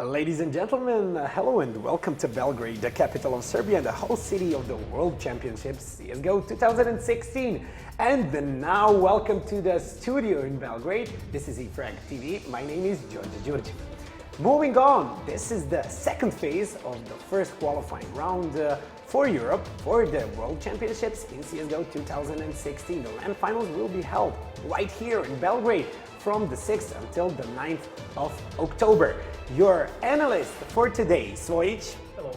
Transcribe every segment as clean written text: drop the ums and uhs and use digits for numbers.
Ladies and gentlemen, hello and welcome to Belgrade, the capital of Serbia and the host city of the World Championships CSGO 2016. And now welcome to the studio in Belgrade. This is e-frag TV. My name is George Đurđević. Moving on, this is the second phase of the first qualifying round for Europe for the World Championships in CSGO 2016. The LAN finals will be held right here in Belgrade from the 6th until the 9th of October. Your analyst for today, Svojić. Hello.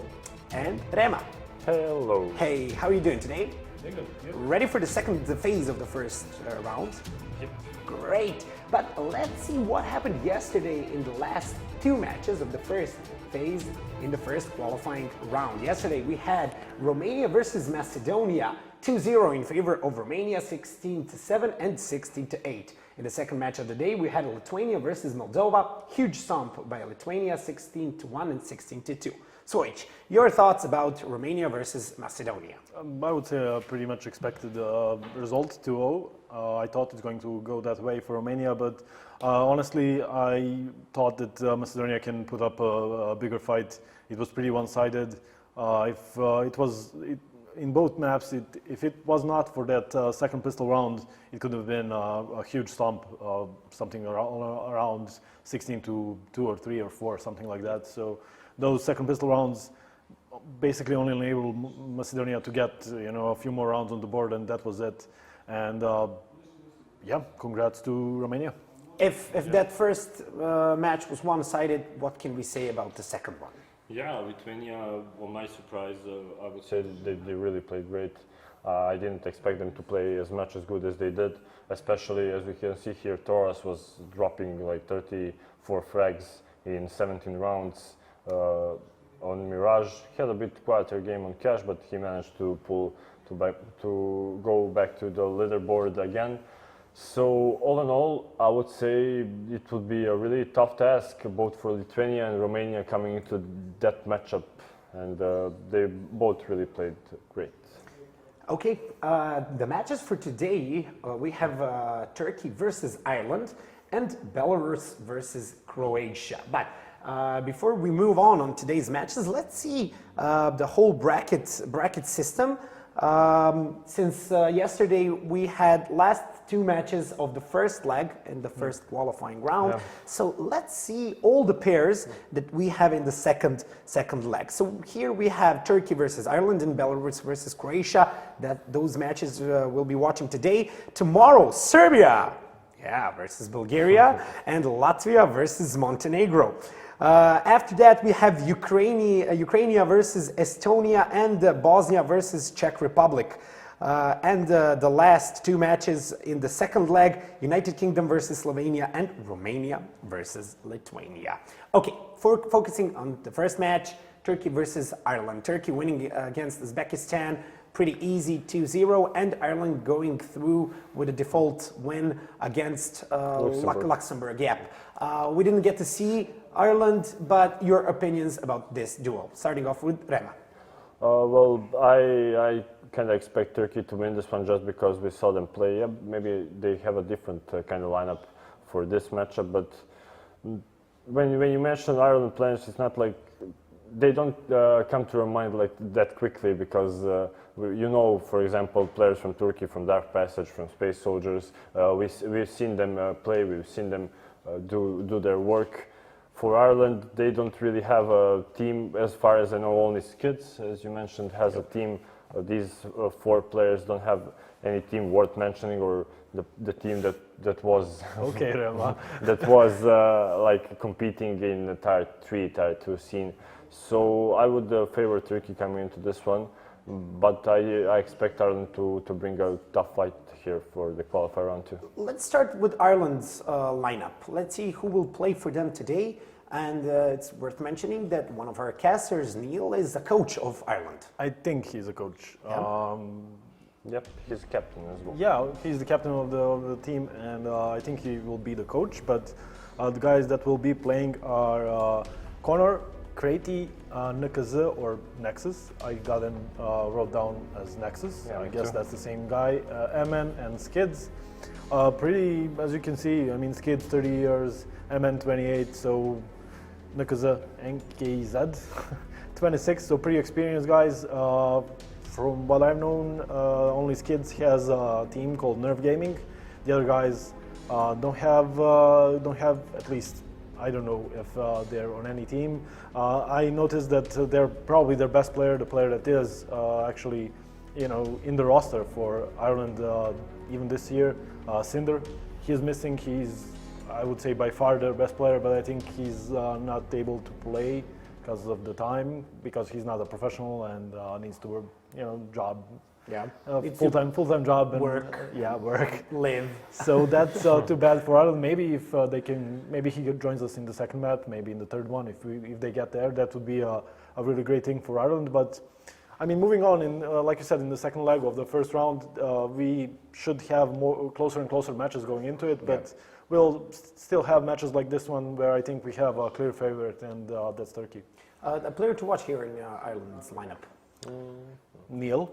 And Rema. Hello. Hey, how are you doing today? Doing good. You? Ready for the second phase of the first round? Yep. Great. But let's see what happened yesterday in the last two matches of the first phase in the first qualifying round. Yesterday we had Romania versus Macedonia, 2-0 in favor of Romania, 16-7 and 16-8. In the second match of the day, we had Lithuania versus Moldova, huge stomp by Lithuania, 16-1 and 16-2. Svojić, your thoughts about Romania versus Macedonia? I would say a pretty much expected result, 2-0. I thought it's going to go that way for Romania, but honestly, I thought that Macedonia can put up a bigger fight. It was pretty one-sided. In both maps, if it was not for that second pistol round, it could have been a huge stomp, something around 16-2 or 3 or 4, something like that. So those second pistol rounds basically only enabled Macedonia to get a few more rounds on the board, and that was it. And yeah, congrats to Romania. If that first match was one-sided, what can we say about the second one? Yeah, Lithuania, on my surprise, I would say they really played great. I didn't expect them to play as much as good as they did, especially as we can see here, Taurus was dropping like 34 frags in 17 rounds on Mirage. He had a bit quieter game on Cash, but he managed to go back to the leaderboard again. So all in all, I would say it would be a really tough task both for Lithuania and Romania coming into that matchup, and they both really played great. Okay, the matches for today, we have Turkey versus Ireland and Belarus versus Croatia. But before we move on today's matches, let's see the whole bracket system. Since yesterday we had last two matches of the first leg in the first qualifying round. Yeah. So let's see all the pairs that we have in the second leg. So here we have Turkey versus Ireland and Belarus versus Croatia. Those matches we'll be watching today. Tomorrow, Serbia versus Bulgaria and Latvia versus Montenegro. After that, we have Ukraine versus Estonia and Bosnia versus Czech Republic. And the last two matches in the second leg, United Kingdom versus Slovenia and Romania versus Lithuania. Okay, focusing on the first match, Turkey versus Ireland. Turkey winning against Uzbekistan, pretty easy 2-0, and Ireland going through with a default win against Luxembourg. Yeah. We didn't get to see Ireland, but your opinions about this duel, starting off with Rema. Well, I kind of expect Turkey to win this one just because we saw them play. Yeah, maybe they have a different kind of lineup for this matchup, but when you mention Ireland players, it's not like they don't come to your mind like that quickly because for example, players from Turkey, from Dark Passage, from Space Soldiers, we've seen them play, we've seen them do their work. For Ireland, they don't really have a team, as far as I know. Only Skids, as you mentioned, has a team. These 4 players don't have any team worth mentioning, or the team that was okay, Rema. that was like competing in the tier 3, tier 2 scene. So I would favor Turkey coming into this one, but I expect Ireland to bring a tough fight here for the qualifier round 2. Let's start with Ireland's lineup. Let's see who will play for them today. And it's worth mentioning that one of our casters, Neil, is the coach of Ireland. I think he's a coach. Yeah. Yep, he's captain as well. Yeah, he's the captain of the team, and I think he will be the coach. But the guys that will be playing are Connor, Krati, NKZ or Nexus. I got him wrote down as Nexus. Yeah, I guess that's the same guy. MN and Skids. Pretty, as you can see, I mean, Skids 30 years, MN 28, so Nakaza NKZ, 26, so pretty experienced guys. From what I've known, only Skids has a team called Nerve Gaming. The other guys don't have, at least I don't know if they're on any team. I noticed that they're probably their best player, the player that is actually, in the roster for Ireland even this year, Cinder. He's missing. He's, I would say, by far their best player, but I think he's not able to play because of the time, because he's not a professional and needs to work, job. Yeah. Full-time job and work. Work. Live. So that's too bad for Ireland. Maybe if maybe he joins us in the second match, maybe in the third one. If they get there, that would be a really great thing for Ireland. But I mean, moving on, like you said, in the second leg of the first round, we should have more closer and closer matches going into it. But we'll still have matches like this one where I think we have a clear favorite, and that's Turkey. A player to watch here in Ireland's lineup. Neil.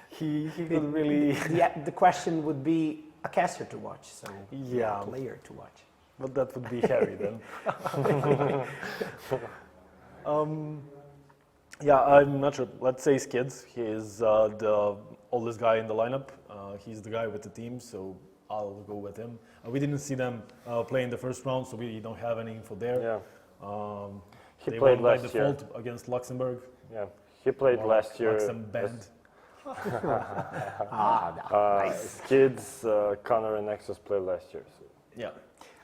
he could really. The question would be a caster to watch, so Yeah. a player to watch. But that would be Harry then. Yeah, I'm not sure. Let's say Skids. He is the oldest guy in the lineup. He's the guy with the team, so I'll go with him. We didn't see them play in the first round, so we don't have any info there. Yeah. He They played won by last year. default against Luxembourg. Yeah, he played last year. Luxem banned. Nice. Kids, Connor and Nexus played last year. So. Yeah.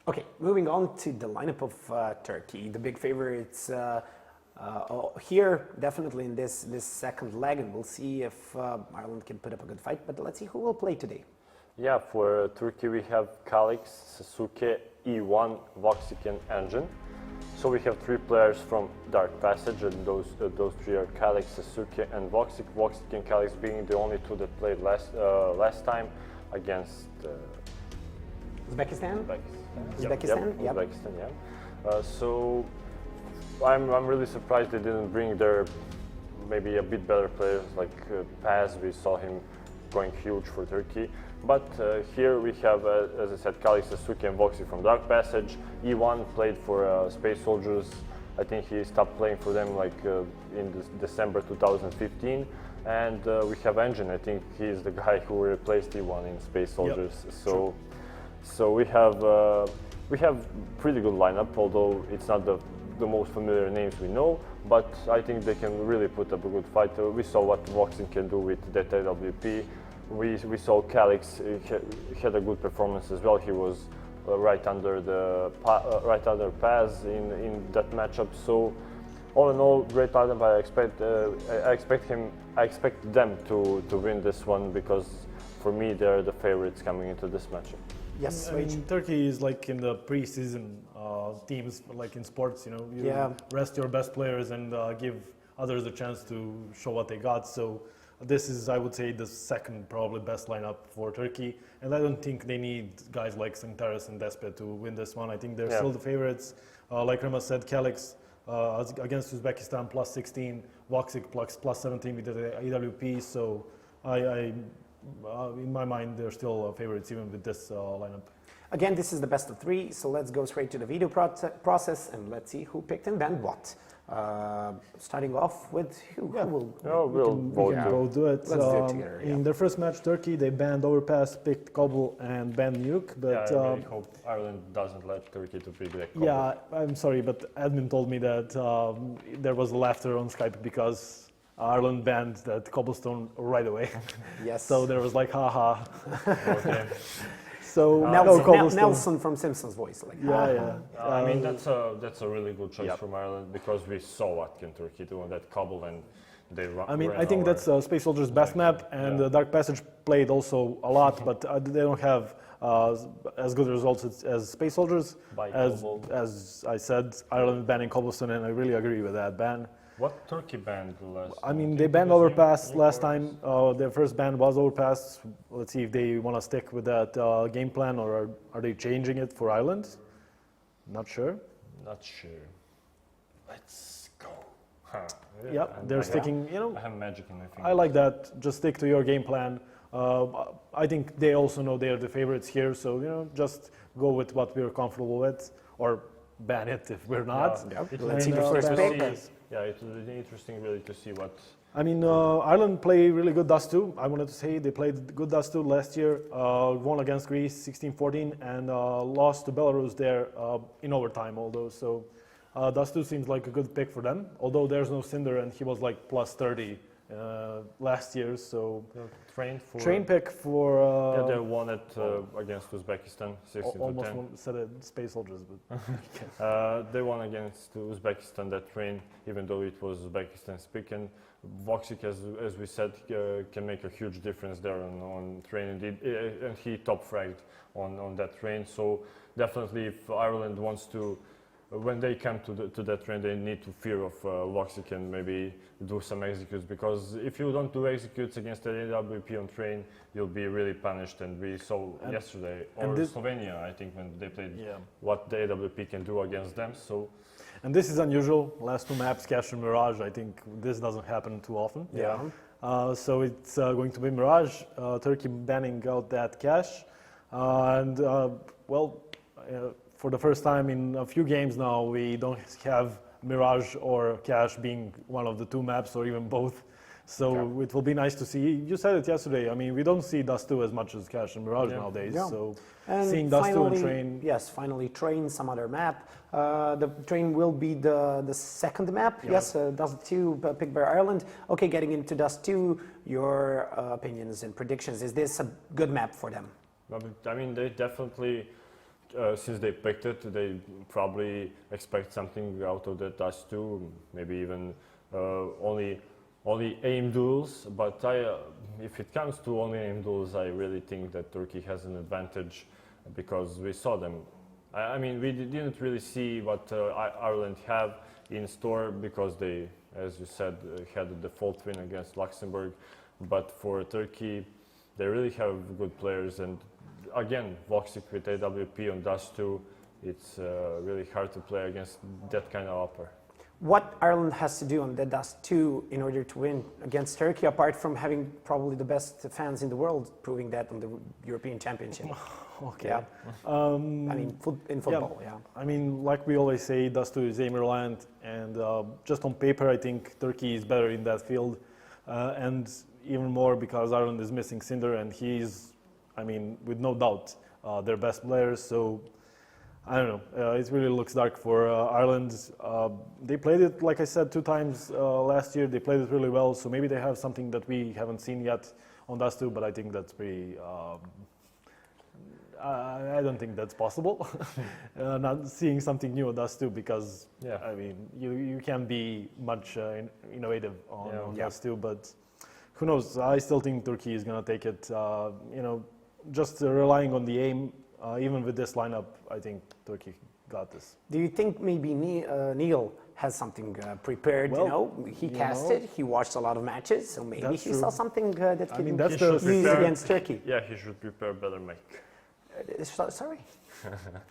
Okay, moving on to the lineup of Turkey. The big favorites here, definitely in this second leg, and we'll see if Ireland can put up a good fight. But let's see who will play today. Yeah, for Turkey we have Kalix, Sasuke, E1, Voxic and Engine. So we have three players from Dark Passage, and those three are Kalix, Sasuke and Voxic. Voxic and Kalix being the only two that played last time against Uzbekistan? Uzbekistan, Yep. Uzbekistan, yeah. So I'm really surprised they didn't bring their maybe a bit better players like Paz. We saw him going huge for Turkey. But here we have, as I said, Kalix, Sasuke and Voxic from Dark Passage. E1 played for Space Soldiers. I think he stopped playing for them like in December 2015. And we have Engine. I think he's the guy who replaced E1 in Space Soldiers. Yep. So we have pretty good lineup, although it's not the most familiar names we know. But I think they can really put up a good fight. We saw what Voxic can do with that AWP. We saw Kalix had a good performance as well. He was right under Paz in that matchup. So all in all, great lineup. I expect them to win this one, because for me they're the favorites coming into this matchup. Yes, I mean, Turkey is like in the preseason teams, like in sports. You rest your best players and give others a chance to show what they got. So this is, I would say, the second probably best lineup for Turkey, and I don't think they need guys like Santaris and Despe to win this one. I think they're still the favorites. Like Rama said, Kalix against Uzbekistan plus 16, Voxic plus 17 with the AWP. So in my mind, they're still favorites even with this lineup. Again, this is the best of three, so let's go straight to the video process and let's see who picked and banned what. Starting off with who will... We'll do it. Let's do it together. In their first match, Turkey, they banned Overpass, picked Cobble, and banned Nuke. But I really hope Ireland doesn't let Turkey to pick that Cobble. Yeah, I'm sorry, but admin told me that there was laughter on Skype because Ireland banned that Cobblestone right away. Yes. So there was like, haha. Okay. So Nelson from Simpsons voice. Like, I mean, that's a really good choice from Ireland, because we saw what can Turkey do on that Cobble, and they run. I mean, I think that's Space Soldiers' best map, and Dark Passage played also a lot, but they don't have as good results as Space Soldiers. As I said, Ireland banning Cobblestone, and I really agree with that ban. What Turkey banned last? I mean, they banned Overpass last time. Their first ban was Overpass. Let's see if they want to stick with that game plan, or are they changing it for Ireland? Not sure. Not sure. Let's go. Yep, they're sticking. I have magic in my fingers. I like that. Just stick to your game plan. I think they also know they are the favorites here, so just go with what we're comfortable with, or ban it if we're not. Yeah. It Let's will see the be first interesting pick. to see- Yeah, it will be interesting really to see what. I mean, Ireland play really good Dust2. I wanted to say they played good Dust2 last year, won against Greece 16-14, and lost to Belarus there in overtime, although. So Dust2 seems like a good pick for them, although there's no Cinder, and he was like plus 30 last year. So train pick for. Yeah, they won it against Uzbekistan, 16 to almost 10. said it, Space Soldiers, but They won against Uzbekistan that train, even though it was Uzbekistan speaking. Voxic, as we said, can make a huge difference there on train, and he top fragged on that train. So definitely, if Ireland wants to, when they come to that train, they need to fear of Voxic and maybe do some executes, because if you don't do executes against the AWP on train, you'll be really punished. And we saw yesterday, or Slovenia, I think, when they played, what the AWP can do against them. So. And this is unusual. Last two maps, Cache and Mirage. I think this doesn't happen too often. Yeah. So it's going to be Mirage. Turkey banning out that Cache. For the first time in a few games now, we don't have Mirage or Cache being one of the two maps, or even both. So it will be nice to see. You said it yesterday. I mean, we don't see Dust2 as much as Cache and Mirage nowadays. Yeah. So And seeing Dust2 and finally, train. Yes, finally train, some other map. The train will be the second map. Yeah. Yes, Dust2 picked by Ireland. Okay, getting into Dust2, your opinions and predictions. Is this a good map for them? I mean, they definitely, since they picked it, they probably expect something out of the Dust2, maybe even only aim duels. But if it comes to only aim duels, I really think that Turkey has an advantage, because we saw them. I mean, we didn't really see what Ireland have in store, because they, as you said, had a default win against Luxembourg. But for Turkey, they really have good players. And again, Voxic with AWP on Dust2, it's really hard to play against that kind of upper. What Ireland has to do on the Dust2 in order to win against Turkey, apart from having probably the best fans in the world, proving that on the European Championship? Okay. Yeah. I mean, in football, yeah. I mean, like we always say, Dust2 is Aimerland, and just on paper, I think Turkey is better in that field, and even more because Ireland is missing Cinder, and he's, I mean, with no doubt, their best player. So I don't know. It really looks dark for Ireland. They played it, like I said, 2 times last year. They played it really well. So maybe they have something that we haven't seen yet on Dust2. But I think that's pretty. I don't think that's possible. Not seeing something new on Dust2, because I mean, you can be much innovative on Dust2. But who knows? I still think Turkey is gonna take it. Just relying on the aim. Even with this lineup, I think Turkey got this. Do you think maybe Neil has something prepared? Well, he casted, he watched a lot of matches, so maybe he saw something that could that's use the against Turkey. Yeah, he should prepare better Mike. Sorry?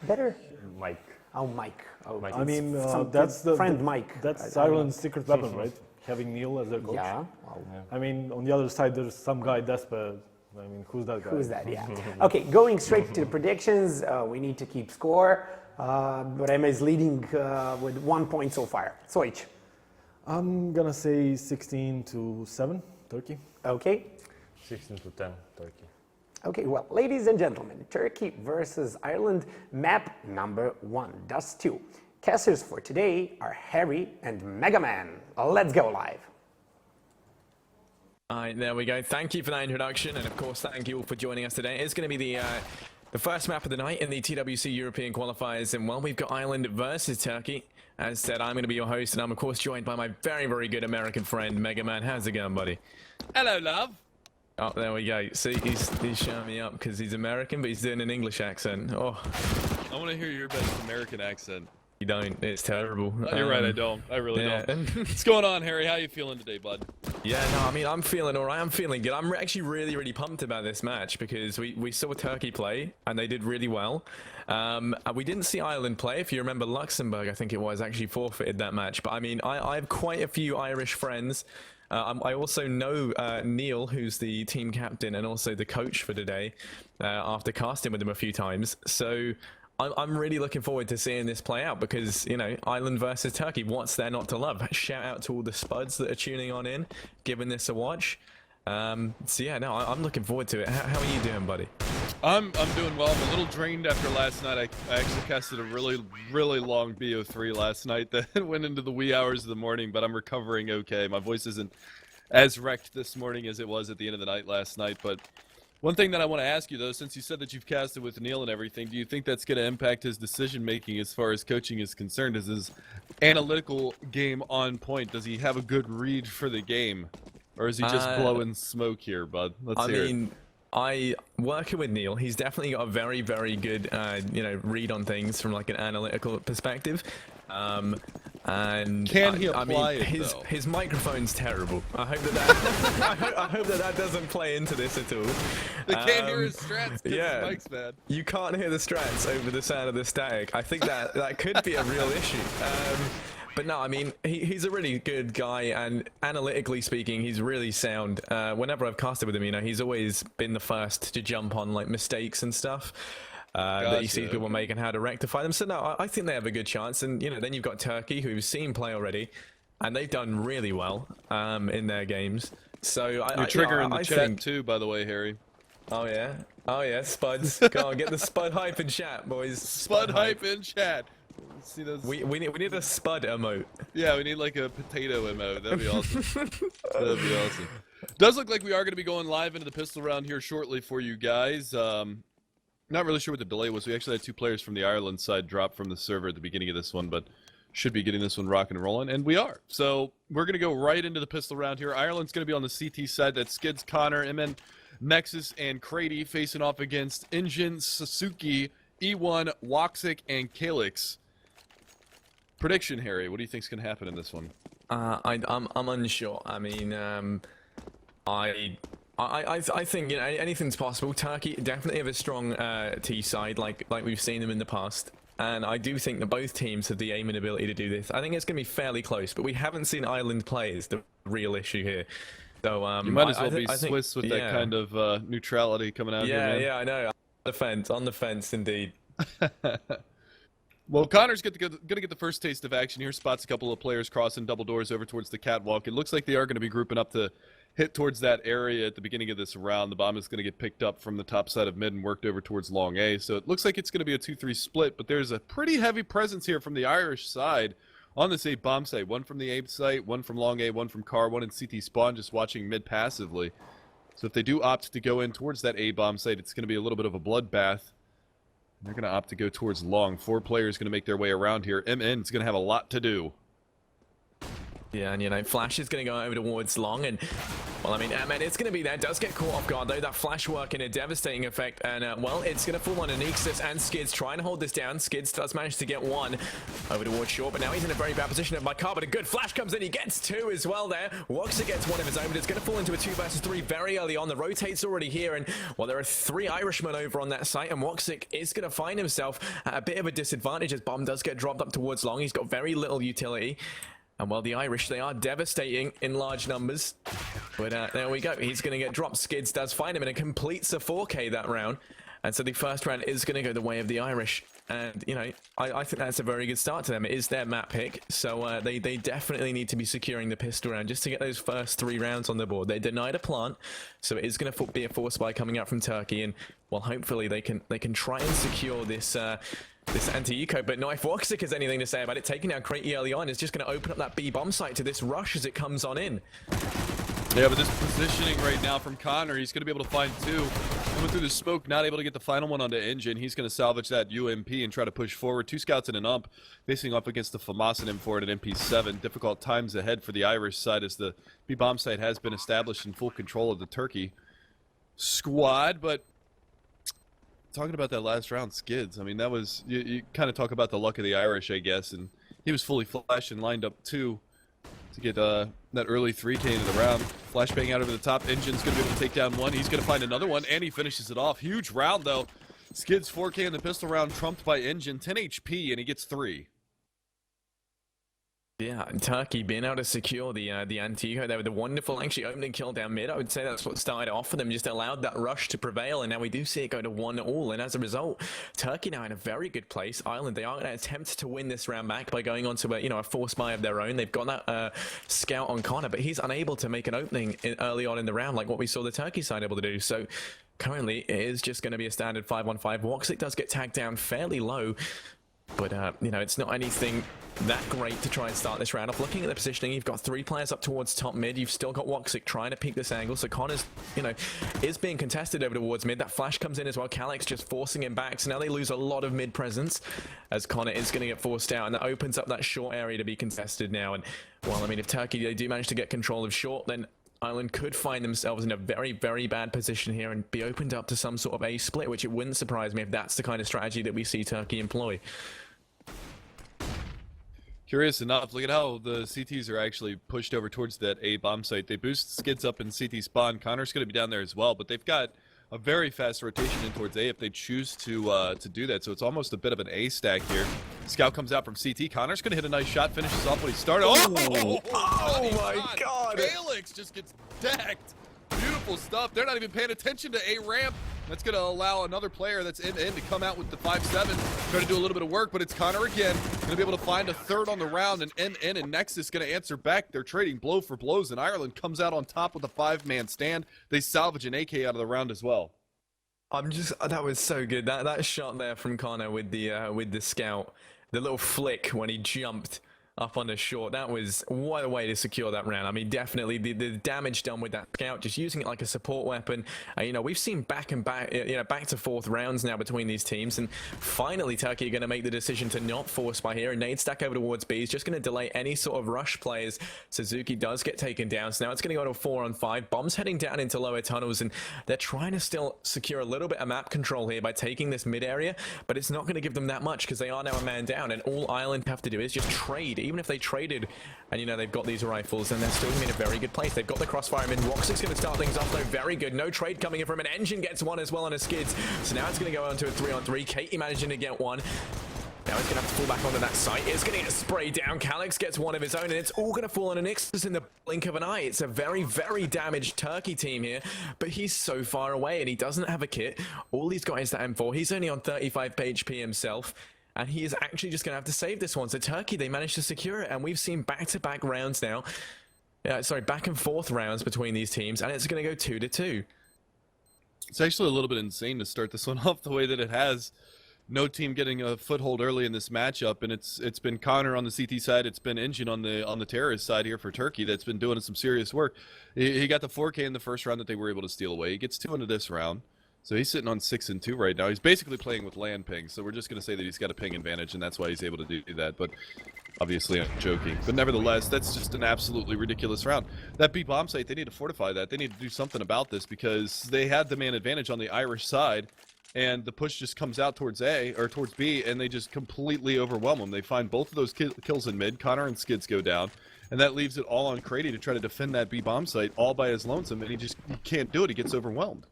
Better? Mike. Oh, Mike. Oh, Mike. I mean, some that's the friend Mike. That's I don't know. Ireland's secret weapon, right? Having Neil as their coach. Yeah. Well, I mean, on the other side, there's some guy desperate. I mean, who's that guy? who's that? Yeah. Okay, going straight to the predictions. We need to keep score. But Emma is leading with 1 point so far. Soic. I'm gonna say 16-7, Turkey. Okay. 16 to 10, Turkey. Okay, well, ladies and gentlemen, Turkey versus Ireland, map number 1, Dust2. Casters for today are Harry and Mega Man. Let's go live. All right, there we go. Thank you for that introduction, and of course, thank you all for joining us today. It's going to be the first map of the night in the TWC European qualifiers, and well, we've got Ireland versus Turkey. As said, I'm going to be your host, and I'm of course joined by my very, very good American friend, Mega Man. How's it going, buddy? Hello, love. Oh, there we go. See, he's showing me up because he's American, but he's doing an English accent. Oh, I want to hear your best American accent. you don't. It's terrible. You're right, I don't. I really yeah. don't. What's going on, Harry? How you feeling today, bud? Yeah, no, I mean, I'm feeling all right. I'm feeling good. I'm actually really, really pumped about this match because we saw Turkey play and they did really well. We didn't see Ireland play. If you remember, Luxembourg, I think it was, actually forfeited that match. But I mean, I have quite a few Irish friends. I also know Neil, who's the team captain and also the coach for today, after casting with him a few times. So I'm really looking forward to seeing this play out because, you know, Ireland versus Turkey, what's there not to love? Shout out to all the spuds that are tuning on in, giving this a watch. So yeah, no, I'm looking forward to it. How are you doing, buddy? I'm doing well. I'm a little drained after last night. I actually casted a really long BO3 last night that went into the wee hours of the morning, but I'm recovering okay. My voice isn't as wrecked this morning as it was at the end of the night last night. But one thing that I want to ask you, though, since you said that you've casted with Neil and everything, do you think that's going to impact his decision-making as far as coaching is concerned? Is his analytical game on point? Does he have a good read for the game? Or is he just blowing smoke here, bud? Let's hear it. Working with Neil, he's definitely got a very, very good, you know, read on things from like an analytical perspective. And can he apply it, his microphone's terrible. I hope that I hope that doesn't play into this at all. They can't hear his strats because yeah, his mic's bad. You can't hear the strats over the sound of the static. I think that could be a real issue. But no, I mean, he's a really good guy, and analytically speaking, he's really sound. Whenever I've casted with him, you know, he's always been the first to jump on like mistakes and stuff that you see people make and how to rectify them. So no, I think they have a good chance. And you know, then you've got Turkey, who we've seen play already, and they've done really well in their games. So Your trigger in the chat too, by the way, Harry. Oh yeah, Spuds. Go on, get the Spud hype in chat, boys. Spud hype in chat. See those? We need a Spud emote. Yeah, we need like a potato emote. That'd be awesome. That'd be awesome. Does look like we are going to be going live into the pistol round here shortly for you guys. Not really sure what the delay was. We actually had 2 players from the Ireland side drop from the server at the beginning of this one, but should be getting this one rocking and rolling, and we are. So we're going to go right into the pistol round here. Ireland's going to be on the CT side. That's Skids, Connor, MN, Nexus, and Crady facing off against Injin, Sasuke, E1, Woxic, and Kalix. Prediction, Harry. What do you think's going to happen in this one? I'm unsure. I mean, I think, you know, anything's possible. Turkey definitely have a strong T side, like we've seen them in the past, and I do think that both teams have the aim and ability to do this. I think it's going to be fairly close, but we haven't seen Ireland play is the real issue here. So you might as well be Swiss with that kind of neutrality coming out here, man. Yeah, I know. On the fence, indeed. Well, Connor's going to get the first taste of action here. Spots a couple of players crossing double doors over towards the catwalk. It looks like they are going to be grouping up to hit towards that area at the beginning of this round. The bomb is going to get picked up from the top side of mid and worked over towards long A. So it looks like it's going to be a 2-3 split, but there's a pretty heavy presence here from the Irish side on this A bomb site. One from the A site, one from long A, one from car, one in CT spawn, just watching mid passively. So if they do opt to go in towards that A bomb site, it's going to be a little bit of a bloodbath. They're going to opt to go towards long. 4 players going to make their way around here. MN's going to have a lot to do. Yeah, and you know, Flash is going to go over towards long, and well, I mean, man, it's going to be there. Does get caught off guard though. That flash working a devastating effect, and well, it's going to fall on Anixis and Skids trying to hold this down. Skids does manage to get 1 over towards short, but now he's in a very bad position by car. But a good flash comes in. He gets 2 as well there. Woxer gets 1 of his own, but it's going to fall into a 2 versus 3 very early on. The rotate's already here, and well, there are 3 Irishmen over on that site, and Woxic is going to find himself at a bit of a disadvantage as bomb does get dropped up towards long. He's got very little utility. And well, the Irish, they are devastating in large numbers. But there we go. He's going to get dropped. Skids does find him, and it completes a 4K that round. And so the first round is going to go the way of the Irish. And, you know, I think that's a very good start to them. It is their map pick. So they definitely need to be securing the pistol round just to get those first 3 rounds on the board. They denied a plant, so it is going to be a force buy coming out from Turkey. And, well, hopefully they can try and secure this... this anti-eco, but no, if Woxic has anything to say about it, taking out Crate early on is just going to open up that B bomb site to this rush as it comes on in. Yeah, but this positioning right now from Connor, he's going to be able to find 2. Coming through the smoke, not able to get the final one onto Engine. He's going to salvage that UMP and try to push forward. 2 scouts and an ump, facing up against the FAMAS and M4 at MP7. Difficult times ahead for the Irish side as the B bomb site has been established in full control of the Turkey squad, but talking about that last round, Skids, I mean, that was, you kind of talk about the luck of the Irish, I guess, and he was fully flashed and lined up 2 to get that early 3K into the round. Flashbang out over the top. Engine's going to be able to take down 1. He's going to find another one, and he finishes it off. Huge round, though. Skids 4K in the pistol round, trumped by Engine. 10 HP, and he gets 3. Yeah, and Turkey being able to secure the anti-eco there with a wonderful actually opening kill down mid. I would say that's what started off for them, just allowed that rush to prevail, and now we do see it go to 1-1, and as a result, Turkey now in a very good place. Ireland, they are going to attempt to win this round back by going on to a force buy of their own. They've got that scout on Connor, but he's unable to make an opening early on in the round like what we saw the Turkey side able to do. So currently it is just going to be a standard 5-on-5. Woxic does get tagged down fairly low, but it's not anything that great to try and start this round off. Looking at the positioning, you've got 3 players up towards top mid. You've still got Woxic trying to peek this angle. So Connor's, is being contested over towards mid. That flash comes in as well. Calyx just forcing him back. So now they lose a lot of mid presence as Connor is going to get forced out. And that opens up that short area to be contested now. And, well, I mean, if Turkey, they do manage to get control of short, then Ireland could find themselves in a very, very bad position here and be opened up to some sort of A split, which it wouldn't surprise me if that's the kind of strategy that we see Turkey employ. Curious enough, look at how the CTs are actually pushed over towards that A bomb site. They boost skids up in CT spawn. Connor's going to be down there as well, but they've got a very fast rotation in towards A if they choose to do that. So it's almost a bit of an A stack here. Scout comes out from CT. Connor's going to hit a nice shot, finishes off what he started. Oh my God! Felix just gets decked. Beautiful stuff. They're not even paying attention to A ramp. That's going to allow another player that's in to come out with the 5-7, try to do a little bit of work, but it's Connor again. Going to be able to find a third on the round, and NN and Nexus going to answer back. They're trading blow for blows, and Ireland comes out on top with a 5-man stand. They salvage an AK out of the round as well. That was so good. That shot there from Connor with the scout, the little flick when he jumped up on the short, that was what a way to secure that round. I mean, definitely the damage done with that scout, just using it like a support weapon. We've seen back to fourth rounds now between these teams, and finally Turkey are going to make the decision to not force by here. And nade stack over towards B is just going to delay any sort of rush players. Suzuki does get taken down, so now it's going to go to a 4-on-5. Bombs heading down into lower tunnels, and they're trying to still secure a little bit of map control here by taking this mid area, but it's not going to give them that much because they are now a man down, and all Ireland have to do is just trade. Even if they traded and they've got these rifles, then they're still going to be in a very good place. They've got the crossfire in. Woxic's going to start things off though. Very good. No trade coming in from an engine. Gets one as well on his skids. So now it's going to go on to a 3-on-3. Katie managing to get one. Now he's going to have to fall back onto that site. It's going to get sprayed down. Calyx gets one of his own, and it's all going to fall on an Ixus in the blink of an eye. It's a very, very damaged Turkey team here, but he's so far away and he doesn't have a kit. All he's got is that M4. He's only on 35 HP himself, and he is actually just going to have to save this one. So Turkey, they managed to secure it, and we've seen back-to-back rounds now. Back and forth rounds between these teams, and it's going to go 2-2. It's actually a little bit insane to start this one off the way that it has. No team getting a foothold early in this matchup, and it's been Connor on the CT side, it's been Engine on the terrorist side here for Turkey that's been doing some serious work. He got the 4K in the first round that they were able to steal away. He gets 2 into this round. So he's sitting on 6-2 right now. He's basically playing with land ping, so we're just going to say that he's got a ping advantage, and that's why he's able to do that. But obviously I'm joking. But nevertheless, that's just an absolutely ridiculous round. That B bomb site, they need to fortify that. They need to do something about this because they had the man advantage on the Irish side, and the push just comes out towards A, or towards B, and they just completely overwhelm them. They find both of those kills in mid. Connor and Skids go down, and that leaves it all on Crady to try to defend that B bomb site all by his lonesome, and he can't do it. He gets overwhelmed.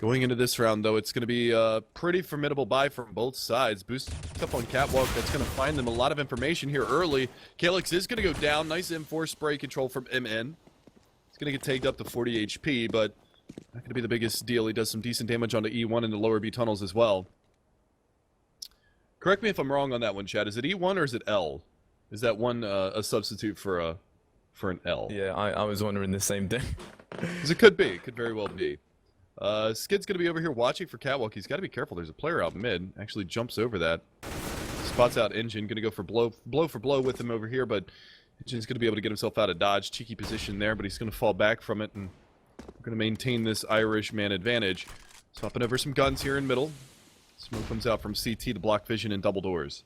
Going into this round, though, it's going to be a pretty formidable buy from both sides. Boost up on Catwalk, that's going to find them a lot of information here early. Calyx is going to go down. Nice M4 spray control from MN. He's going to get tagged up to 40 HP, but not going to be the biggest deal. He does some decent damage onto E1 in the lower B tunnels as well. Correct me if I'm wrong on that one, Chad. Is it E1 or is it L? Is that one a substitute for an L? Yeah, I was wondering the same thing. Because it could be. It could very well be. Skid's going to be over here watching for Catwalk. He's got to be careful. There's a player out mid. Actually jumps over that. Spots out Engine. Going to go for blow for blow with him over here, but Engine's going to be able to get himself out of dodge. Cheeky position there, but he's going to fall back from it, and we're going to maintain this Irish man advantage. Swapping over some guns here in middle. Smoke comes out from CT to block vision and double doors.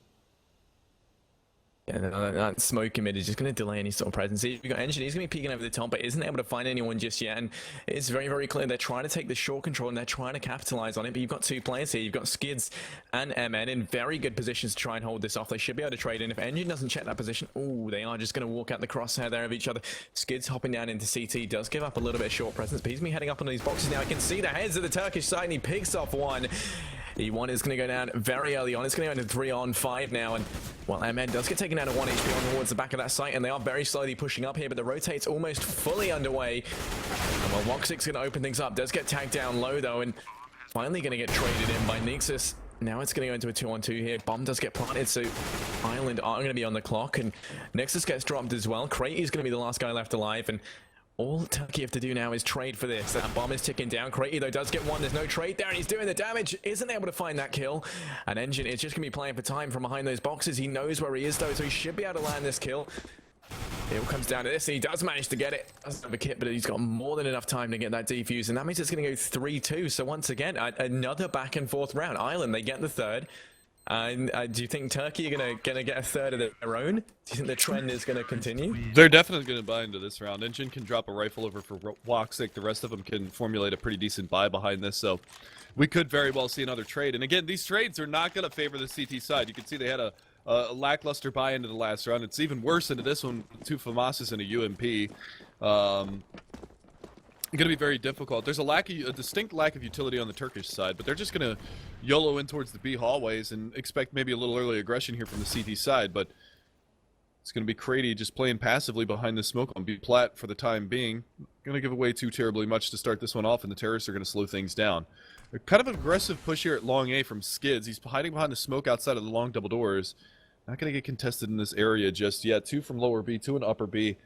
Yeah, that smoke emitter is just going to delay any sort of presence. You've got Engine, he's going to be peeking over the top, but isn't able to find anyone just yet. And it's very, very clear they're trying to take the short control and they're trying to capitalize on it. But you've got two players here. You've got Skids and MN in very good positions to try and hold this off. They should be able to trade in. If Engine doesn't check that position, oh, they are just going to walk out the crosshair there of each other. Skids hopping down into CT does give up a little bit of short presence, but he's going to be heading up on these boxes now. I can see the heads of the Turkish side, and he picks off one. E1 is going to go down very early on. It's going to go into 3-on-5 now. And, well, MN does get taken out of 1 HP on towards the back of that site. And they are very slowly pushing up here. But the rotate's almost fully underway. And, well, Woxic's going to open things up. Does get tagged down low, though. And finally going to get traded in by Nixus. Now it's going to go into a 2-on-2 here. Bomb does get planted. So Ireland are going to be on the clock. And Nixus gets dropped as well. Craty's going to be the last guy left alive. And all Turkey have to do now is trade for this. That bomb is ticking down. Craty, though, does get one. There's no trade there, and he's doing the damage. Isn't able to find that kill. And Engine is just going to be playing for time from behind those boxes. He knows where he is, though, so he should be able to land this kill. It all comes down to this, and he does manage to get it. Doesn't have a kit, but he's got more than enough time to get that defuse, and that means it's going to go 3-2. So once again, another back and forth round. Ireland, they get the third. And do you think Turkey are gonna get a third of their own? Do you think the trend is going to continue? They're definitely going to buy into this round. Engine can drop a rifle over for Woxic. The rest of them can formulate a pretty decent buy behind this. So we could very well see another trade. And again, these trades are not going to favor the CT side. You can see they had a lackluster buy into the last round. It's even worse into this one. 2 FAMASas and a UMP. Going to be very difficult. There's a distinct lack of utility on the Turkish side, but they're just going to YOLO in towards the B hallways and expect maybe a little early aggression here from the CT side, but it's going to be Craty just playing passively behind the smoke on B plat for the time being. Going to give away too terribly much to start this one off, and the terrorists are going to slow things down. A kind of aggressive push here at long A from Skids. He's hiding behind the smoke outside of the long double doors. Not going to get contested in this area just yet. 2 from lower B, 2 in upper B,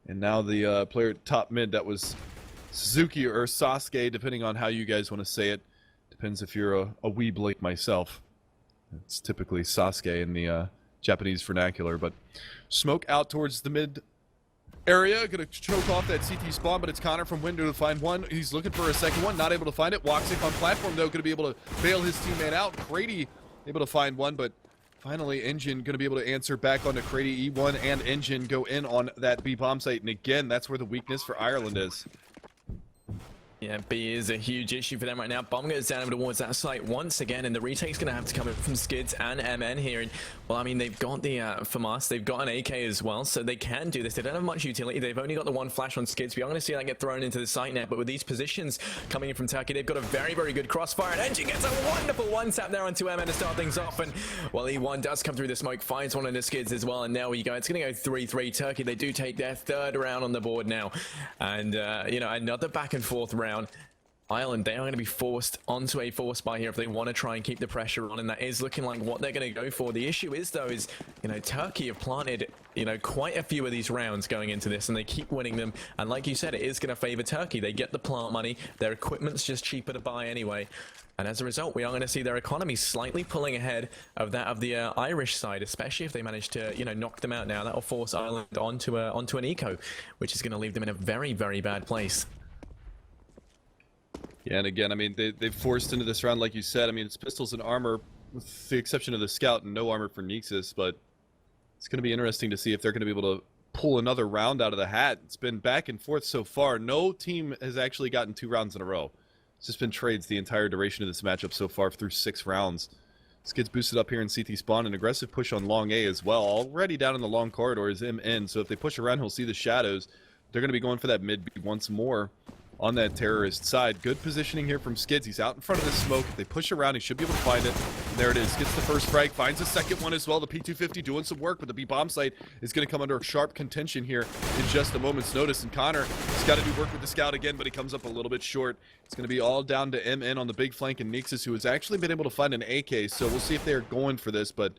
and now the player at top mid, that was Suzuki or Sasuke, depending on how you guys want to say it. Depends if you're a weeb like myself. It's typically Sasuke in the Japanese vernacular, but smoke out towards the mid area. Gonna choke off that CT spawn, but it's Connor from window to find one. He's looking for a second one, not able to find it. Woxic on platform, though, gonna be able to bail his teammate out. Craty able to find one, but finally Engine gonna be able to answer back onto Craty. E1 and Engine go in on that B bomb site, and again, that's where the weakness for Ireland is. Yeah, B is a huge issue for them right now. Bomb goes down over towards that site once again, and the retake's going to have to come in from Skids and MN here. And, well, I mean, they've got the FAMAS, they've got an AK as well, so they can do this. They don't have much utility. They've only got the one flash on Skids. We are going to see that get thrown into the site net, but with these positions coming in from Turkey, they've got a very, very good crossfire. And Engine gets a wonderful one-tap there onto MN to start things off. And, well, E1 does come through the smoke, finds one of the Skids as well, and there we go. It's going to go 3-3. Turkey, they do take their third round on the board now. And, you know, another back and forth round. Ireland, they are going to be forced onto a force buy here if they want to try and keep the pressure on, and that is looking like what they're going to go for. The issue is, though, is, you know, Turkey have planted, you know, quite a few of these rounds going into this, and they keep winning them. And like you said, it is going to favor Turkey. They get the plant money. Their equipment's just cheaper to buy anyway. And as a result, we are going to see their economy slightly pulling ahead of that of the Irish side, especially if they manage to, you know, knock them out now. That will force Ireland onto an eco, which is going to leave them in a very, very bad place. Yeah, and again, I mean, they've forced into this round, like you said. I mean, it's pistols and armor, with the exception of the scout, and no armor for Nexus, but it's going to be interesting to see if they're going to be able to pull another round out of the hat. It's been back and forth so far. No team has actually gotten 2 rounds in a row. It's just been trades the entire duration of this matchup so far through 6 rounds. Skids boosted up here in CT spawn, an aggressive push on long A as well. Already down in the long corridor is MN, so if they push around, he'll see the shadows. They're going to be going for that mid B once more on that terrorist side. Good positioning here from Skids. He's out in front of the smoke. If they push around, he should be able to find it. And there it is. Gets the first frag, finds a second one as well. The P250 doing some work, but the B bomb site is going to come under sharp contention here in just a moment's notice. And Connor has got to do work with the scout again, but he comes up a little bit short. It's going to be all down to MN on the big flank, and Nexus, who has actually been able to find an AK. So we'll see if they're going for this, but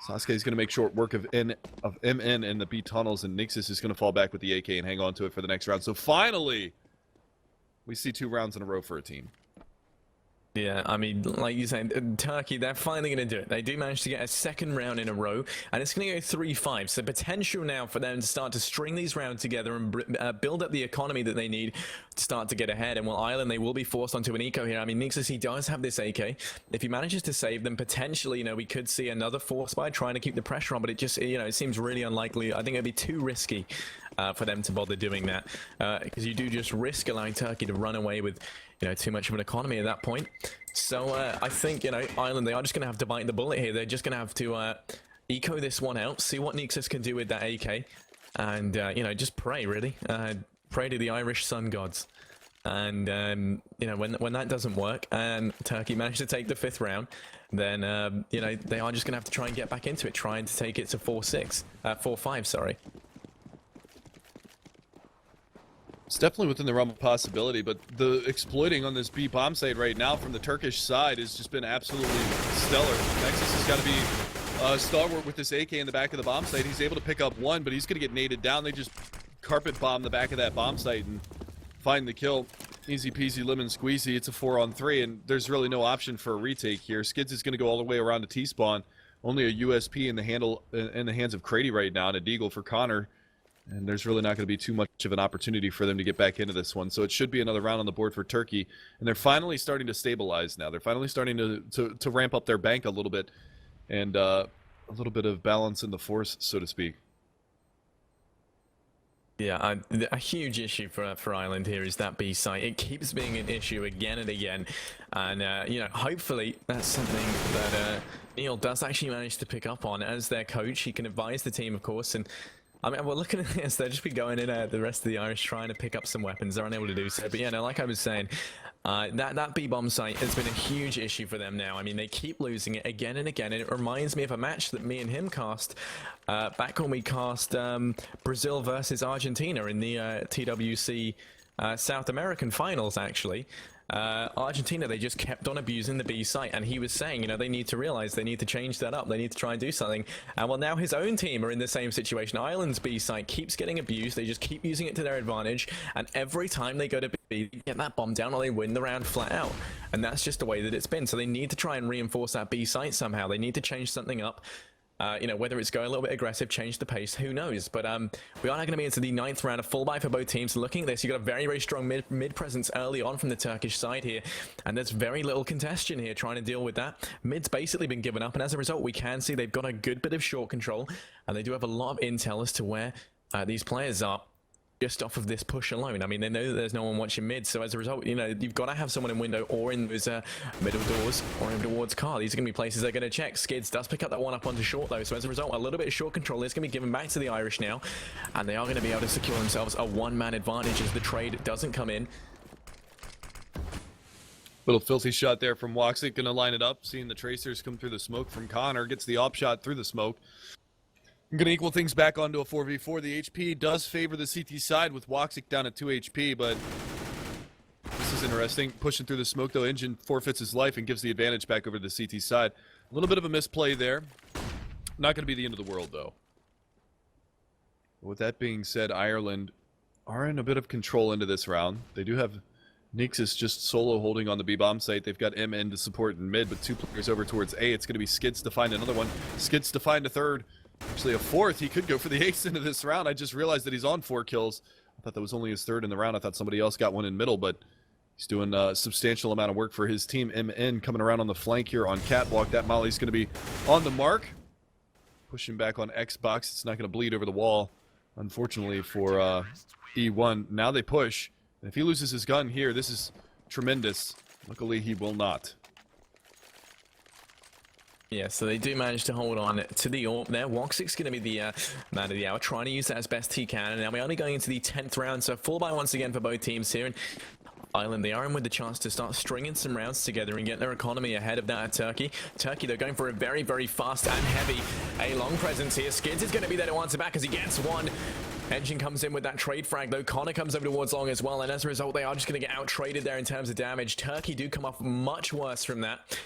Sasuke is going to make short work of MN and the B tunnels, and Nexus is going to fall back with the AK and hang on to it for the next round. So finally, we see 2 rounds in a row for a team. Yeah, I mean, like you said, Turkey, they're finally going to do it. They do manage to get a second round in a row, and it's going to go 3-5. So potential now for them to start to string these rounds together and build up the economy that they need to start to get ahead. And while Ireland, they will be forced onto an eco here. I mean, Nixus, he does have this AK. If he manages to save them, potentially, you know, we could see another force by trying to keep the pressure on, but it just, you know, it seems really unlikely. I think it'd be too risky for them to bother doing that, because you do just risk allowing Turkey to run away with, you know, too much of an economy at that point. So I think, you know, Ireland, they are just going to have to bite the bullet here. They're just going to have to eco this one out, see what Nixus can do with that AK, and, you know, just pray, really. Pray to the Irish sun gods. And, you know, when that doesn't work, and Turkey managed to take the 5th round, then, you know, they are just going to have to try and get back into it, trying to take it to 4-5, sorry. It's definitely within the realm of possibility, but the exploiting on this B bomb site right now from the Turkish side has just been absolutely stellar. Nexus has got to be stalwart with this AK in the back of the bomb site. He's able to pick up one, but he's going to get naded down. They just carpet bomb the back of that bomb site and find the kill. Easy peasy lemon squeezy. It's a 4-on-3, and there's really no option for a retake here. Skids is going to go all the way around to T-spawn. Only a USP in the hands of Crady right now, and a deagle for Connor. And there's really not going to be too much of an opportunity for them to get back into this one. So it should be another round on the board for Turkey. And they're finally starting to stabilize now. They're finally starting to ramp up their bank a little bit. And a little bit of balance in the force, so to speak. Yeah, a huge issue for Ireland here is that B site. It keeps being an issue again and again. And, you know, hopefully that's something that Neil does actually manage to pick up on as their coach. He can advise the team, of course, and I mean, we're looking at this, they'll just be going in the rest of the Irish trying to pick up some weapons. They're unable to do so. But yeah, no, like I was saying, that B-bomb site has been a huge issue for them now. I mean, they keep losing it again and again. And it reminds me of a match that me and him cast back when we cast Brazil versus Argentina in the TWC South American finals, actually. Argentina, they just kept on abusing the B site, and he was saying, you know, they need to realize they need to change that up. They need to try and do something. And well, now his own team are in the same situation. Ireland's B site keeps getting abused. They just keep using it to their advantage, and every time they go to B, they get that bomb down or they win the round flat out. And that's just the way that it's been. So they need to try and reinforce that B site somehow. They need to change something up. You know, whether it's going a little bit aggressive, change the pace, who knows? But we are now going to be into the 9th round, a full buy for both teams. Looking at this, you've got a very, very strong mid presence early on from the Turkish side here, and there's very little congestion here trying to deal with that. Mid's basically been given up, and as a result, we can see they've got a good bit of short control, and they do have a lot of intel as to where these players are. Just off of this push alone. I mean, they know that there's no one watching mid, so as a result, you know, you've got to have someone in window or in those middle doors or in towards car. These are going to be places they're going to check. Skids does pick up that one up onto short, though, so as a result, a little bit of short control is going to be given back to the Irish now, and they are going to be able to secure themselves a one-man advantage as the trade doesn't come in. Little filthy shot there from Woxic, going to line it up, seeing the tracers come through the smoke from Connor, gets the op shot through the smoke. I'm going to equal things back onto a 4v4. The HP does favor the CT side with Woxic down at 2 HP, but this is interesting. Pushing through the smoke, though, Engine forfeits his life and gives the advantage back over to the CT side. A little bit of a misplay there. Not going to be the end of the world, though. With that being said, Ireland are in a bit of control into this round. They do have Nixus just solo holding on the B-bomb site. They've got MN to support in mid, but 2 players over towards A. It's going to be Skids to find another one. Skids to find a third. Actually, a 4th. He could go for the ace into this round. I just realized that he's on 4 kills. I thought that was only his 3rd in the round. I thought somebody else got one in middle, but he's doing a substantial amount of work for his team. MN coming around on the flank here on Catwalk. That Molly's going to be on the mark. Pushing back on Xbox. It's not going to bleed over the wall, unfortunately, for E1. Now they push. And if he loses his gun here, this is tremendous. Luckily, he will not. Yeah, so they do manage to hold on to the AWP there. Woxic's going to be the man of the hour, trying to use that as best he can. And now we're only going into the 10th round, so full buy once again for both teams here. And Ireland, they are in with the chance to start stringing some rounds together and get their economy ahead of that of Turkey. Turkey, they're going for a very, very fast and heavy A-long presence here. Skids is going to be there to answer back as he gets one. Engine comes in with that trade frag, though. Connor comes over towards long as well, and as a result, they are just going to get out-traded there in terms of damage. Turkey do come off much worse from that.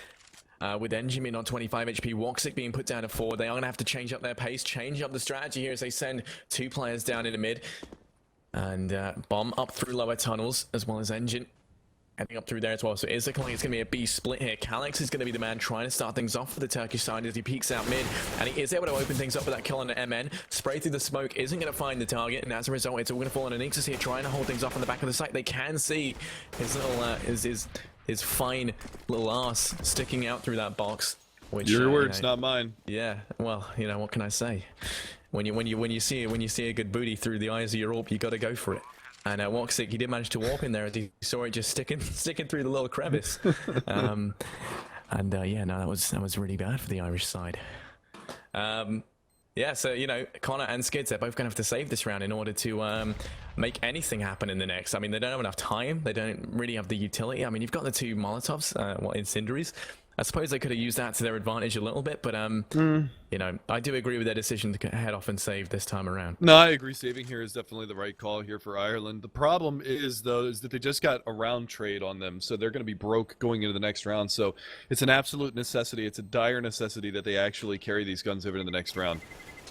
With Engine on 25 HP, Woxic being put down to 4. They are going to have to change up their pace, change up the strategy here as they send 2 players down into mid. And Bomb up through lower tunnels, as well as Engine heading up through there as well. So it's looking like it's going to be a B split here. Calix is going to be the man trying to start things off for the Turkish side as he peeks out mid, and he is able to open things up with that kill on the MN. Spray through the smoke, isn't going to find the target, and as a result, it's all going to fall on Nixus here, trying to hold things off on the back of the site. They can see his little, his fine little ass sticking out through that box. Which, Your words, not mine. Yeah, well, you know, what can I say? When you see a good booty through the eyes of your orb, you got to go for it. And Woxic, he did manage to walk in there as he saw it just sticking through the little crevice. Yeah, no, that was really bad for the Irish side. Yeah, so, you know, Connor and Skids, they're both going to have to save this round in order to make anything happen in the next. I mean, they don't have enough time. They don't really have the utility. I mean, you've got the 2 Molotovs, incendiaries. I suppose they could have used that to their advantage a little bit, but, you know, I do agree with their decision to head off and save this time around. No, I agree. Saving here is definitely the right call here for Ireland. The problem is, though, is that they just got a round trade on them, so they're going to be broke going into the next round. So it's an absolute necessity. It's a dire necessity that they actually carry these guns over to the next round.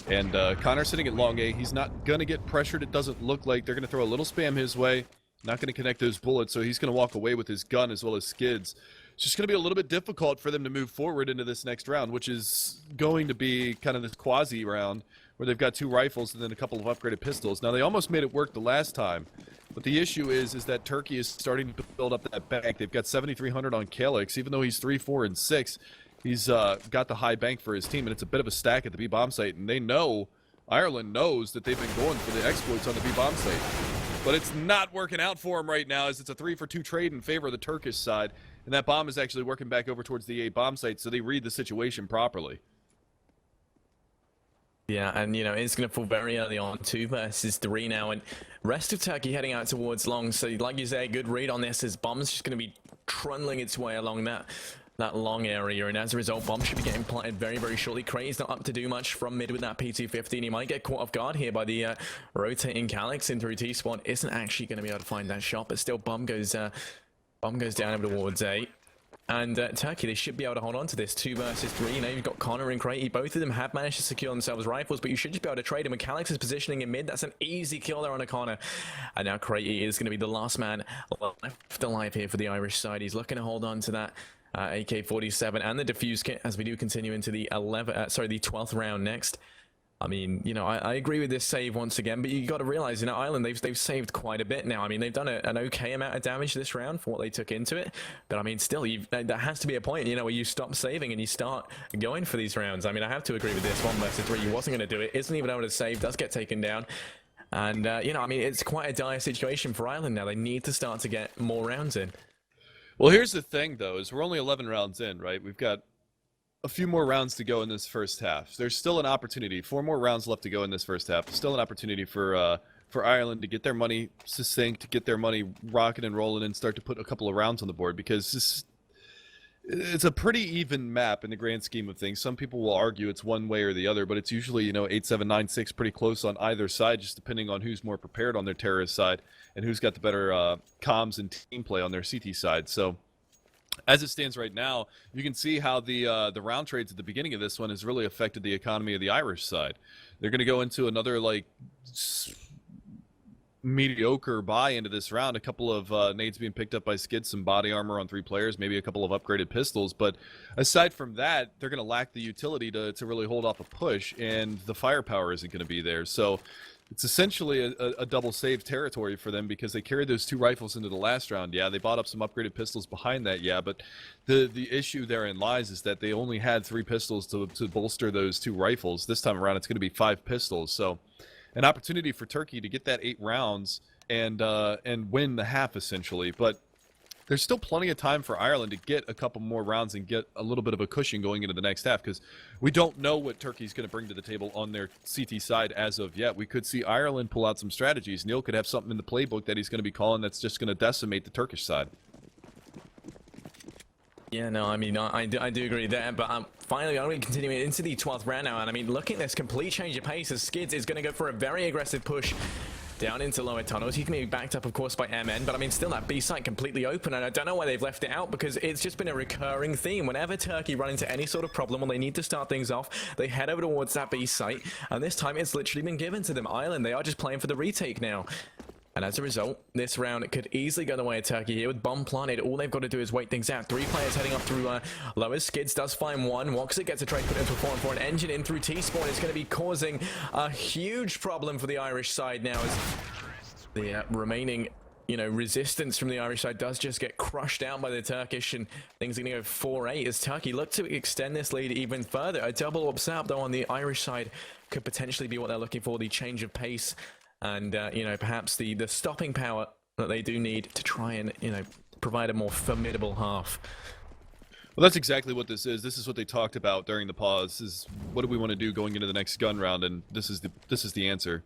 And Connor's sitting at long A. He's not going to get pressured. It doesn't look like. They're going to throw a little spam his way. Not going to connect those bullets, so he's going to walk away with his gun as well as Skids. It's just going to be a little bit difficult for them to move forward into this next round, which is going to be kind of this quasi round where they've got 2 rifles and then a couple of upgraded pistols. Now, they almost made it work the last time, but the issue is that Turkey is starting to build up that bank. They've got 7,300 on Calix. Even though he's 3, 4, and 6, he's got the high bank for his team, and it's a bit of a stack at the B-bomb site, and they know, Ireland knows that they've been going for the exploits on the B-bomb site. But it's not working out for them right now, as it's a 3-for-2 trade in favor of the Turkish side. And that bomb is actually working back over towards the A bomb site, so they read the situation properly. Yeah, and, you know, it's going to fall very early on, 2 versus 3 now, and rest of Turkey heading out towards long. So, like you say, good read on this, as bomb's just going to be trundling its way along that long area, and as a result, bomb should be getting planted very, very shortly. Crate's not up to do much from mid with that P250, and he might get caught off guard here by the rotating Calix in through T-spawn. Isn't actually going to be able to find that shot, but still, bomb goes down over towards A. And Turkey, they should be able to hold on to this 2 versus 3. You know, you've got Connor and Crate. Both of them have managed to secure themselves rifles, but you should just be able to trade them. When Calix is positioning in mid, that's an easy kill there on a Connor. And now Crate is going to be the last man left alive here for the Irish side. He's looking to hold on to that AK-47 and the defuse kit as we do continue into the 12th round next. I mean, you know, I agree with this save once again, but you got to realize, you know, Ireland, they've saved quite a bit now. I mean, they've done an okay amount of damage this round for what they took into it, but I mean, still, there has to be a point, you know, where you stop saving and you start going for these rounds. I mean, I have to agree with this. 1 versus 3, he wasn't going to do it, isn't even able to save, does get taken down. And, you know, I mean, it's quite a dire situation for Ireland now. They need to start to get more rounds in. Well, here's the thing, though, is we're only 11 rounds in, right? We've got a few more rounds to go in this first half. There's still an opportunity. 4 more rounds left to go in this first half. Still an opportunity for Ireland to get their money succinct, to get their money rocking and rolling, and start to put a couple of rounds on the board, because it's a pretty even map in the grand scheme of things. Some people will argue it's one way or the other, but it's usually, you know, 8-7, 9-6, pretty close on either side, just depending on who's more prepared on their terrorist side and who's got the better comms and team play on their CT side. So as it stands right now, you can see how the round trades at the beginning of this one has really affected the economy of the Irish side. They're going to go into another, like, mediocre buy into this round. A couple of nades being picked up by Skids, some body armor on 3 players, maybe a couple of upgraded pistols. But aside from that, they're going to lack the utility to really hold off a push, and the firepower isn't going to be there. So it's essentially a double save territory for them, because they carried those 2 rifles into the last round. Yeah, they bought up some upgraded pistols behind that, yeah, but the issue therein lies is that they only had 3 pistols to bolster those 2 rifles. This time around, it's going to be 5 pistols. So an opportunity for Turkey to get that 8 rounds and win the half, essentially. But there's still plenty of time for Ireland to get a couple more rounds and get a little bit of a cushion going into the next half, because we don't know what Turkey's going to bring to the table on their CT side as of yet. We could see Ireland pull out some strategies. Neil could have something in the playbook that he's going to be calling that's just going to decimate the Turkish side. Yeah, no, I mean, I do agree there, but finally, I'm going to continue into the 12th round now, and I mean, look at this complete change of pace as Skids is going to go for a very aggressive push down into lower tunnels. He can be backed up, of course, by MN, but I mean, still that B site completely open, and I don't know why they've left it out, because it's just been a recurring theme. Whenever Turkey run into any sort of problem or they need to start things off, they head over towards that B site, and this time it's literally been given to them. Ireland, they are just playing for the retake now. And as a result, this round could easily go the way of Turkey here with bomb planted. All they've got to do is wait things out. 3 players heading up through lowers. Skids does find one. Woxer gets a trade put into a 4-on-4. An engine in through T-spawn is going to be causing a huge problem for the Irish side now as the remaining, you know, resistance from the Irish side does just get crushed out by the Turkish, and things are going to go 4-8 as Turkey look to extend this lead even further. A double upset though on the Irish side could potentially be what they're looking for, the change of pace and, you know, perhaps the stopping power that they do need to try and, you know, provide a more formidable half. Well, that's exactly what this is. This is what they talked about during the pause. Is what do we want to do going into the next gun round? And this is the answer.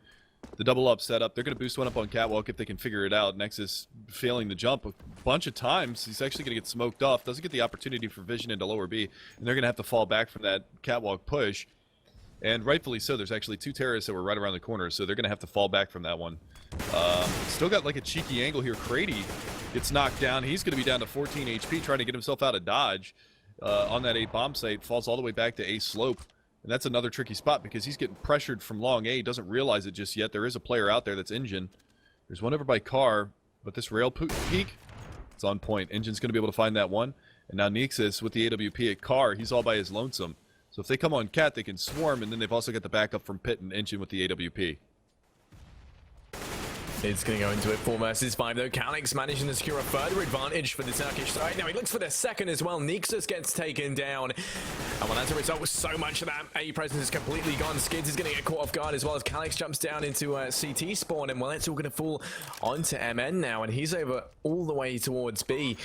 The double up setup. They're going to boost one up on Catwalk if they can figure it out. Nexus failing the jump a bunch of times. He's actually going to get smoked off. Doesn't get the opportunity for vision into lower B, and they're going to have to fall back from that Catwalk push. And rightfully so. There's actually 2 terrorists that were right around the corner, so they're going to have to fall back from that one. Still got like a cheeky angle here. Crady gets knocked down. He's going to be down to 14 HP trying to get himself out of dodge on that A bomb site. Falls all the way back to A slope. And that's another tricky spot because he's getting pressured from long A. He doesn't realize it just yet. There is a player out there that's Engine. There's one over by Car, but this rail peak, it's on point. Engine's going to be able to find that one. And now Nexus with the AWP at Car, he's all by his lonesome. So if they come on Cat, they can swarm, and then they've also got the backup from Pit and Engine with the AWP. It's going to go into it 4 versus 5 though. Calix managing to secure a further advantage for the Turkish side. Now he looks for the second as well. Nexus gets taken down. And well, as a result, so much of that A presence is completely gone. Skids is going to get caught off guard as well as Calix jumps down into CT spawn. And well, it's all going to fall onto MN now. And he's over all the way towards B.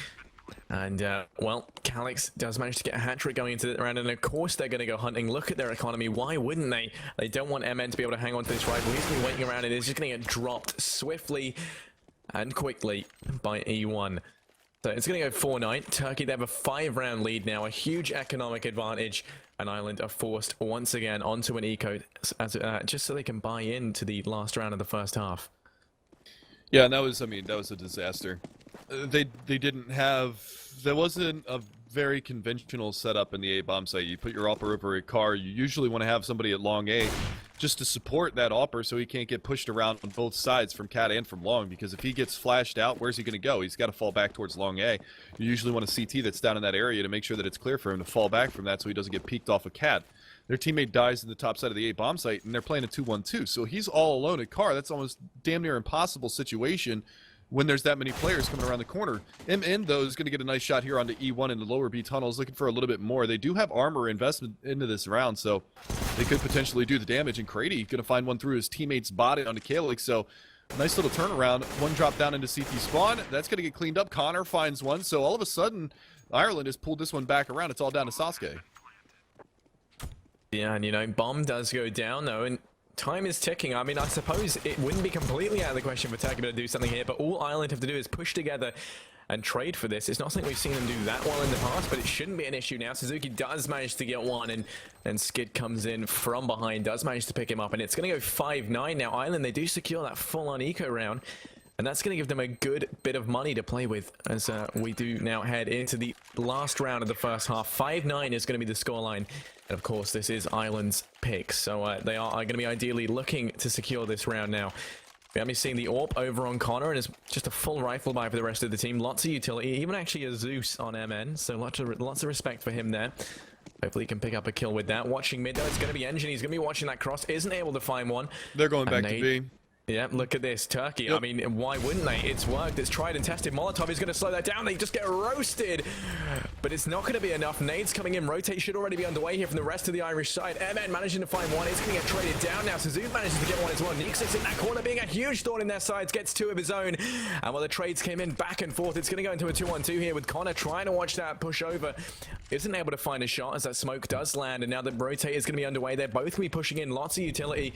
And, well, Calix does manage to get a hat-trick going into the round, and of course they're going to go hunting. Look at their economy. Why wouldn't they? They don't want MN to be able to hang on to this rifle. He's going to be waiting around, and it's just going to get dropped swiftly and quickly by E1. So it's going to go 4-9. Turkey, they have a 5-round lead now, a huge economic advantage, and Ireland are forced once again onto an eco as, just so they can buy into the last round of the first half. Yeah, and that was, I mean, that was a disaster. They didn't have, there wasn't a very conventional setup in the A bomb site. You put your AWPer over a Car. You usually want to have somebody at long A just to support that AWPer so he can't get pushed around on both sides from Cat and from long, because if he gets flashed out, where's he going to go? He's got to fall back towards long A. You usually want a CT that's down in that area to make sure that it's clear for him to fall back from that so he doesn't get peeked off a Cat. Their teammate dies in the top side of the A bomb site, and they're playing a 2-1-2, so he's all alone at Car. That's almost damn near impossible situation when there's that many players coming around the corner. MN, though, is going to get a nice shot here onto E1 in the lower B tunnels, looking for a little bit more. They do have armor investment into this round, so they could potentially do the damage, and Crady going to find one through his teammate's body onto Calix, so nice little turnaround. One drop down into CT spawn. That's going to get cleaned up. Connor finds one, so all of a sudden, Ireland has pulled this one back around. It's all down to Sasuke. Yeah, and you know, bomb does go down though, and time is ticking. I mean, I suppose it wouldn't be completely out of the question for Turkey to do something here, but all Ireland have to do is push together and trade for this. It's not something we've seen them do that well in the past, but it shouldn't be an issue now. Suzuki does manage to get one, and then Skid comes in from behind, does manage to pick him up, and it's going to go 5-9 now. Ireland, they do secure that full-on eco round, and that's going to give them a good bit of money to play with as we do now head into the last round of the first half. 5-9 is going to be the scoreline. And of course, this is Ireland's pick, so they are going to be ideally looking to secure this round now. We haven't seen the AWP over on Connor, and it's just a full rifle buy for the rest of the team. Lots of utility, even actually a Zeus on MN, so lots of respect for him there. Hopefully he can pick up a kill with that. Watching mid though, it's going to be Engine. He's going to be watching that cross, isn't able to find one. They're going back to B. Yeah, look at this. Turkey, yep. I mean, why wouldn't they? It's worked. It's tried and tested. Molotov is going to slow that down. They just get roasted. But it's not going to be enough. Nades coming in. Rotate should already be underway here from the rest of the Irish side. MN managing to find one. It's going to get traded down now. Suzuki manages to get one as well. Nexus in that corner being a huge thorn in their sides. Gets 2 of his own. And while the trades came in back and forth, it's going to go into a 2-on-2 here with Connor trying to watch that push over. Isn't able to find a shot as that smoke does land. And now the rotate is going to be underway. They're both going to be pushing in lots of utility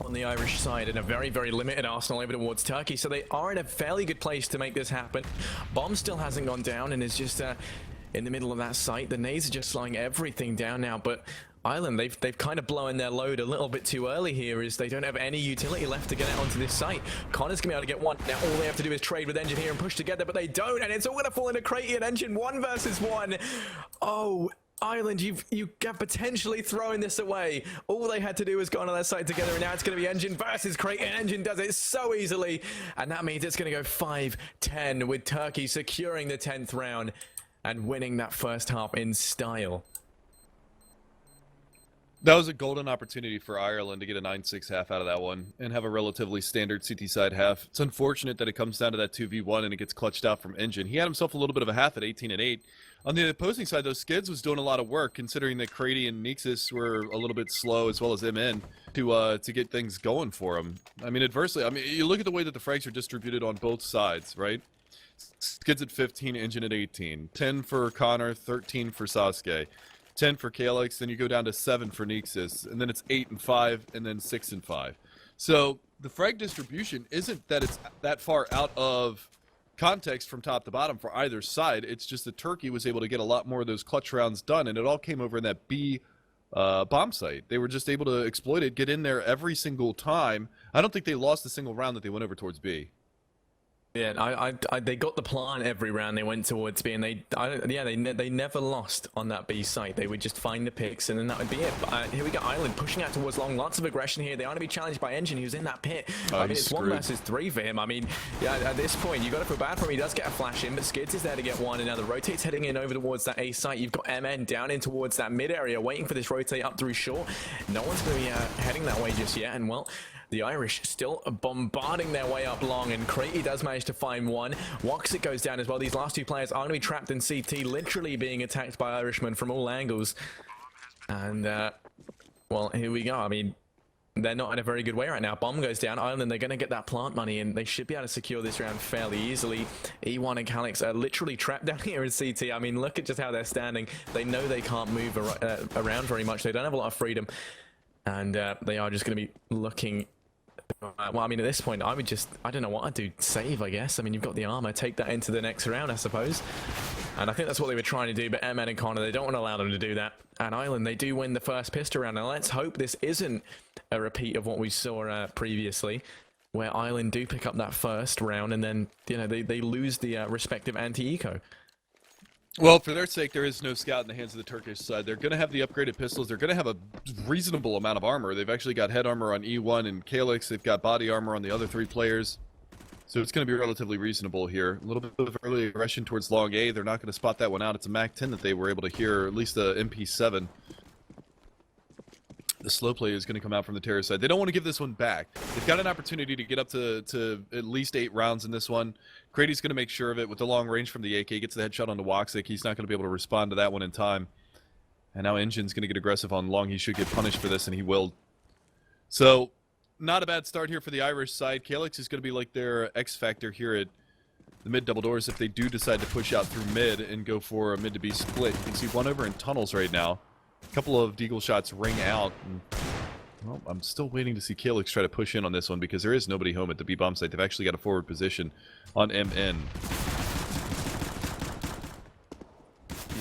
on the Irish side, and a very, very limited arsenal over towards Turkey, so they are in a fairly good place to make this happen. Bomb still hasn't gone down and is just in the middle of that site. The nades are just slowing everything down now, but Ireland, they've kind of blown their load a little bit too early here, as they don't have any utility left to get out onto this site. Connor's gonna be able to get one. Now all they have to do is trade with Engine here and push together, but they don't, and it's all gonna fall into Crady and Engine. 1 versus 1. Oh, Ireland, you can potentially throwing this away. All they had to do was go on their side together, and now it's going to be Engine versus Crate, and Engine does it so easily. And that means it's going to go 5-10 with Turkey securing the 10th round and winning that first half in style. That was a golden opportunity for Ireland to get a 9-6 half out of that one and have a relatively standard CT side half. It's unfortunate that it comes down to that 2v1 and it gets clutched out from Engine. He had himself a little bit of a half at 18-8. On the opposing side, though, Skids was doing a lot of work, considering that Crady and Nexus were a little bit slow, as well as MN, to get things going for him. I mean, adversely, you look at the way that the frags are distributed on both sides, right? Skids at 15, Engine at 18. 10 for Connor, 13 for Sasuke. 10 for Calyx, then you go down to 7 for Nexus, and then it's 8 and 5, and then 6 and 5. So the frag distribution isn't that it's that far out of context from top to bottom for either side. It's just that Turkey was able to get a lot more of those clutch rounds done, and it all came over in that B bomb site. They were just able to exploit it, get in there every single time. I don't think they lost a single round that they went over towards B. Yeah, they got the plant every round they went towards B, and they never lost on that B site. They would just find the picks, and then that would be it. But, here we go, Ireland pushing out towards long. Lots of aggression here. They are to be challenged by Engine, who's in that pit. I mean, it's screwed. 1 versus 3 for him. I mean, yeah, at this point, you got to feel bad for him. He does get a flash in, but Skids is there to get one. And now the rotate's heading in over towards that A site. You've got MN down in towards that mid area, waiting for this rotate up through short. No one's going to be heading that way just yet, and well, the Irish still bombarding their way up long, and Crate does manage to find one. Woxit goes down as well. These last 2 players are going to be trapped in CT, literally being attacked by Irishmen from all angles. And, well, here we go. I mean, they're not in a very good way right now. Bomb goes down. Ireland, they're going to get that plant money, and they should be able to secure this round fairly easily. E1 and Calyx are literally trapped down here in CT. I mean, look at just how they're standing. They know they can't move around very much. They don't have a lot of freedom. And they are just going to be looking... well, I mean, at this point, I don't know what I'd do. Save, I guess. I mean, you've got the armor. Take that into the next round, I suppose. And I think that's what they were trying to do, but MN and Connor, they don't want to allow them to do that. And Ireland, they do win the first pistol round. Now, let's hope this isn't a repeat of what we saw previously, where Ireland do pick up that first round, and then, you know, they lose the respective anti-eco. Well, for their sake, there is no scout in the hands of the Turkish side. They're going to have the upgraded pistols. They're going to have a reasonable amount of armor. They've actually got head armor on E1 and Calyx. They've got body armor on the other 3 players. So it's going to be relatively reasonable here. A little bit of early aggression towards long A. They're not going to spot that one out. It's a MAC-10 that they were able to hear, or at least the MP7. The slow play is going to come out from the terror side. They don't want to give this one back. They've got an opportunity to get up to at least 8 rounds in this one. Crady's going to make sure of it with the long range from the AK. Gets the headshot onto Woxic. He's not going to be able to respond to that one in time. And now Engine's going to get aggressive on long. He should get punished for this, and he will. So, not a bad start here for the Irish side. Calyx is going to be like their X factor here at the mid double doors if they do decide to push out through mid and go for a mid to B split. You can see one over in tunnels right now. A couple of deagle shots ring out. And, well, I'm still waiting to see Calyx try to push in on this one because there is nobody home at the B bomb site. They've actually got a forward position on MN.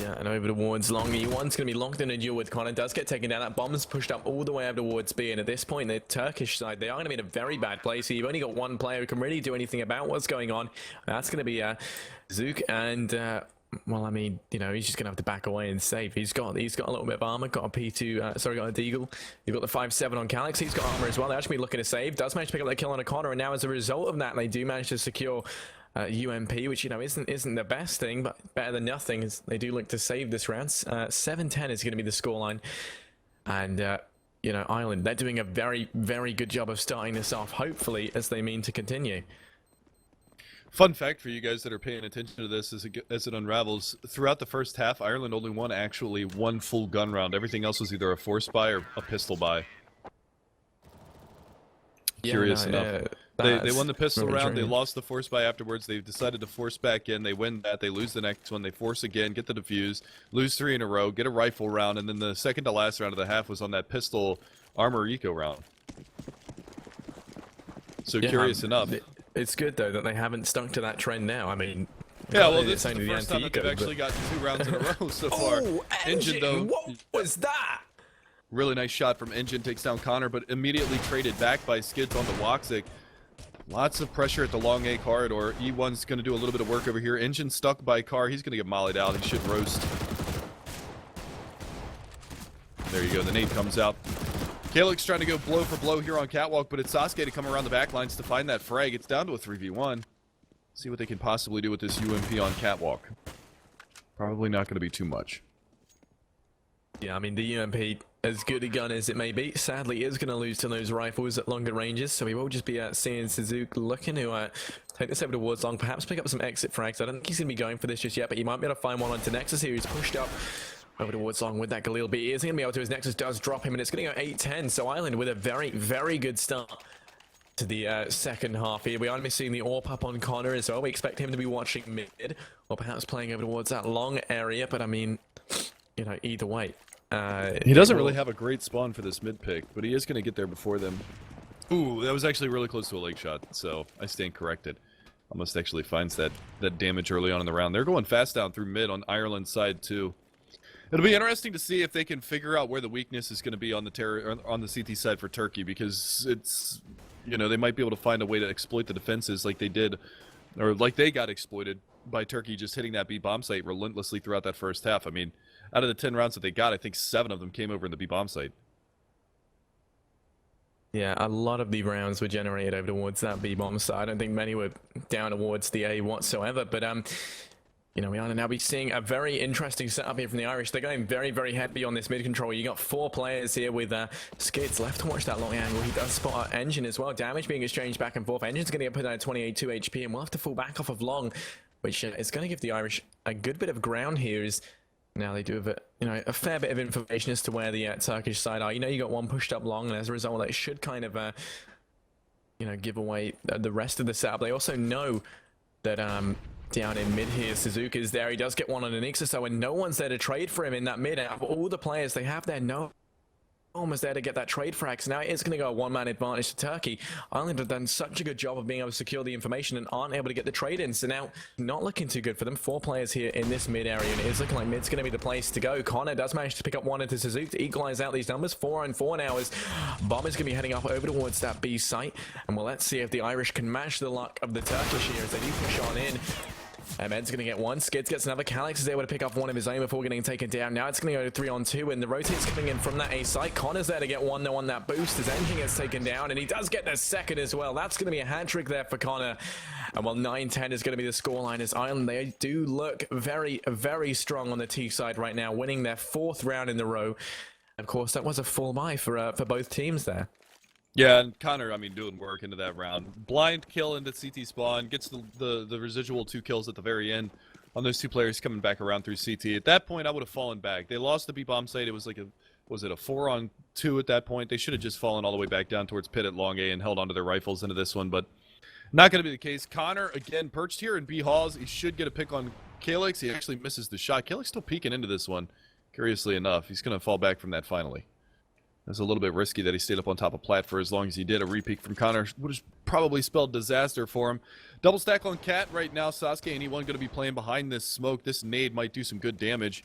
Yeah, and over towards long. E1's going to be locked in a duel with Connor. Does get taken down. That bomb's pushed up all the way over towards B. And at this point, the Turkish side, they are going to be in a very bad place. You've only got one player who can really do anything about what's going on. That's going to be Zook. And, well, I mean, you know, he's just going to have to back away and save. He's got a little bit of armor. Got a P2, got a Deagle. You've got the 5.7 on Calyx. He's got armor as well. They're actually looking to save. Does manage to pick up that kill on a Connor. And now as a result of that, they do manage to secure UMP, which, you know, isn't the best thing, but better than nothing, as they do look to save this round. 7-10 is going to be the scoreline. And, you know, Ireland, they're doing a very, very good job of starting this off, hopefully, as they mean to continue. Fun fact for you guys that are paying attention to this as it unravels, throughout the first half, Ireland only won actually 1 full gun round. Everything else was either a force buy or a pistol buy. Yeah, Curious enough. They won the pistol really round, true. they lost the force buy afterwards, they've decided to force back in, they win that, they lose the next one, they force again, get the defuse, lose 3 in a row, get a rifle round, and then the second to last round of the half was on that pistol armor eco round. So Yeah, curious enough. It's good, though, that they haven't stuck to that trend now. I mean... Yeah, well, it's this is only the first time that anti-eco, they've actually gotten 2 rounds in a row so far. Oh, Engine, though, what was that? really nice shot from Engine, takes down Connor, but immediately traded back by Skids on the Woxic. Lots of pressure at the long A corridor. E1's going to do a little bit of work over here. Engine stuck by Car. He's going to get mollied out. He should roast. There you go. The nade comes out. Calyx trying to go blow for blow here on Catwalk, but it's Sasuke to come around the back lines to find that frag. It's down to a 3v1. See what they can possibly do with this UMP on Catwalk. Probably not going to be too much. Yeah, I mean, the UMP, as good a gun as it may be, sadly is going to lose to those rifles at longer ranges, so we will just be seeing Suzuki looking to take this over towards long, perhaps pick up some exit frags. I don't think he's going to be going for this just yet, but he might be able to find one onto Nexus here. He's pushed up over towards long with that Galil, but he isn't going to be able to. His Nexus does drop him, and it's going to go 8-10, so Island with a very, very good start to the second half here. We are missing the AWP up on Connor as well. We expect him to be watching mid, or perhaps playing over towards that long area, but I mean, you know, either way. He doesn't really have a great spawn for this mid pick, but he is going to get there before them. Ooh, that was actually really close to a leg shot, so I stand corrected. Almost actually finds that damage early on in the round. They're going fast down through mid on Ireland's side too. It'll be interesting to see if they can figure out where the weakness is going to be on the CT side for Turkey, because it's, you know, they might be able to find a way to exploit the defenses like they did, or like they got exploited by Turkey just hitting that B bomb site relentlessly throughout that first half. I mean, out of the 10 rounds that they got, I think 7 of them came over in the B bomb site. Yeah, a lot of the rounds were generated over towards that B bomb side. I don't think many were down towards the A whatsoever, but you know, we are now be seeing a very interesting setup here from the Irish. They're going very, very heavy on this mid control. You got 4 players here with Skids left to watch that long angle. He does spot our Engine as well. Damage being exchanged back and forth. Engine's going to get put down at 28 HP, and we'll have to fall back off of long, which is going to give the Irish a good bit of ground here. Is now they do have a fair bit of information as to where the Turkish side are. You know, you got one pushed up long, and as a result, that should kind of give away the rest of the setup. They also know that down in mid here, Suzuki's there. He does get one on an Nexus, so and no one's there to trade for him in that mid. Out of all the players they have there, no one was there to get that trade frag. So now it is going to go a one-man advantage to Turkey. Ireland have done such a good job of being able to secure the information and aren't able to get the trade in. So now, not looking too good for them. 4 players here in this mid area, and it is looking like mid's going to be the place to go. Connor does manage to pick up one into Suzuki to equalize out these numbers. 4-on-4 now as Bomb is going to be heading up over towards that B site. And well, let's see if the Irish can match the luck of the Turkish here as they do push on in. Ed's going to get one. Skids gets another. Calyx is able to pick up one of his own before getting taken down. Now it's going to go to 3-on-2, and the rotate's coming in from that A site. Connor's there to get one, though, on that boost. His engine gets taken down, and he does get the second as well. That's going to be a hat trick there for Connor. And well, 9-10 is going to be the scoreline as Ireland, they do look very, very strong on the T side right now, winning their 4th round in the row. Of course, that was a full buy for both teams there. Yeah, and Connor, I mean, doing work into that round. Blind kill into CT spawn, gets the residual 2 kills at the very end on those 2 players coming back around through CT. At that point, I would have fallen back. They lost the B-bomb site. It was like was it a 4-on-2 at that point? They should have just fallen all the way back down towards pit at long A and held onto their rifles into this one, but not going to be the case. Connor, again, perched here in B halls. He should get a pick on Calyx. He actually misses the shot. Calyx still peeking into this one, curiously enough. He's going to fall back from that finally. It's a little bit risky that he stayed up on top of Plat for as long as he did. A repeat from Connor would have probably spelled disaster for him. Double stack on Cat right now. Sasuke and E1 going to be playing behind this smoke. This nade might do some good damage.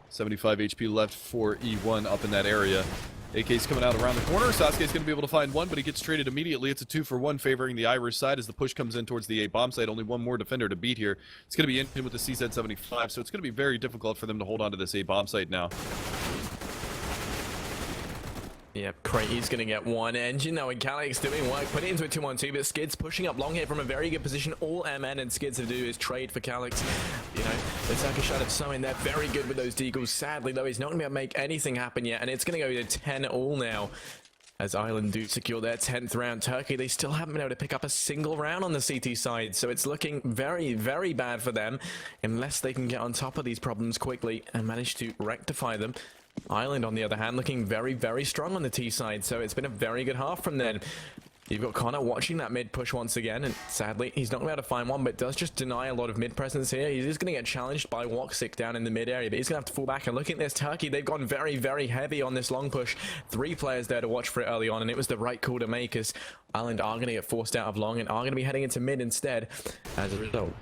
75 HP left for E1 up in that area. AK's coming out around the corner. Sasuke's going to be able to find one, but he gets traded immediately. It's a 2-for-1 favoring the Irish side as the push comes in towards the A bomb site. Only one more defender to beat here. It's going to be in with the CZ-75, so it's going to be very difficult for them to hold on to this A bomb site now. Yep, Craigie's going to get one. Engine, though, and Calyx doing work. Put it into a 2-on-2, but Skids pushing up long here from a very good position. All MN and Skids have to do is trade for Calyx. You know, the Turkish side of so in there very good with those deagles. Sadly, though, he's not going to be able to make anything happen yet, and it's going to go to 10-all now. As Ireland do secure their 10th round. Turkey, they still haven't been able to pick up a single round on the CT side, so it's looking very, very bad for them unless they can get on top of these problems quickly and manage to rectify them. Ireland, on the other hand, looking very, very strong on the T side, so it's been a very good half from them. You've got Connor watching that mid push once again, and sadly, he's not going to be able to find one, but does just deny a lot of mid presence here. He's just going to get challenged by Woxic down in the mid area, but he's going to have to fall back. And looking at this Turkey, they've gone very, very heavy on this long push. 3 players there to watch for it early on, and it was the right call to make, as Ireland are going to get forced out of long and are going to be heading into mid instead as a result.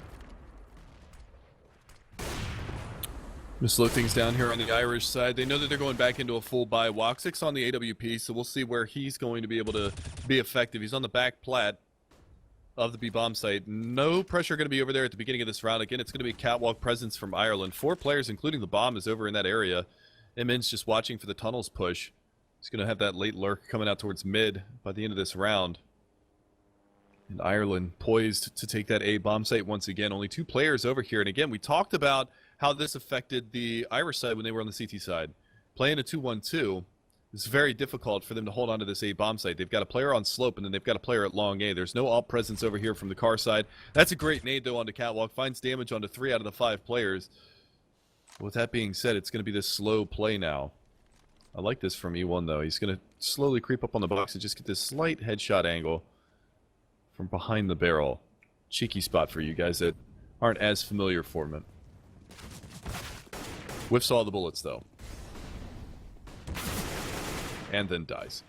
Just slow things down here on the Irish side. They know that they're going back into a full buy. Woxic's on the AWP, so we'll see where he's going to be able to be effective. He's on the back plat of the B-bomb site. No pressure going to be over there at the beginning of this round. Again, it's going to be a catwalk presence from Ireland. 4 players, including the bomb, is over in that area. Immin's just watching for the tunnels push. He's going to have that late lurk coming out towards mid by the end of this round. And Ireland poised to take that A bomb site once again. Only 2 players over here. And again, we talked about how this affected the Irish side when they were on the CT side. Playing a 2-1-2, it's very difficult for them to hold on to this A bomb site. They've got a player on slope, and then they've got a player at long A. There's no alt presence over here from the car side. That's a great nade, though, onto Catwalk. Finds damage onto 3 out of the 5 players. With that being said, it's going to be this slow play now. I like this from E1, though. He's going to slowly creep up on the box and just get this slight headshot angle from behind the barrel. Cheeky spot for you guys that aren't as familiar for him. Whiffs all the bullets, though. And then dies.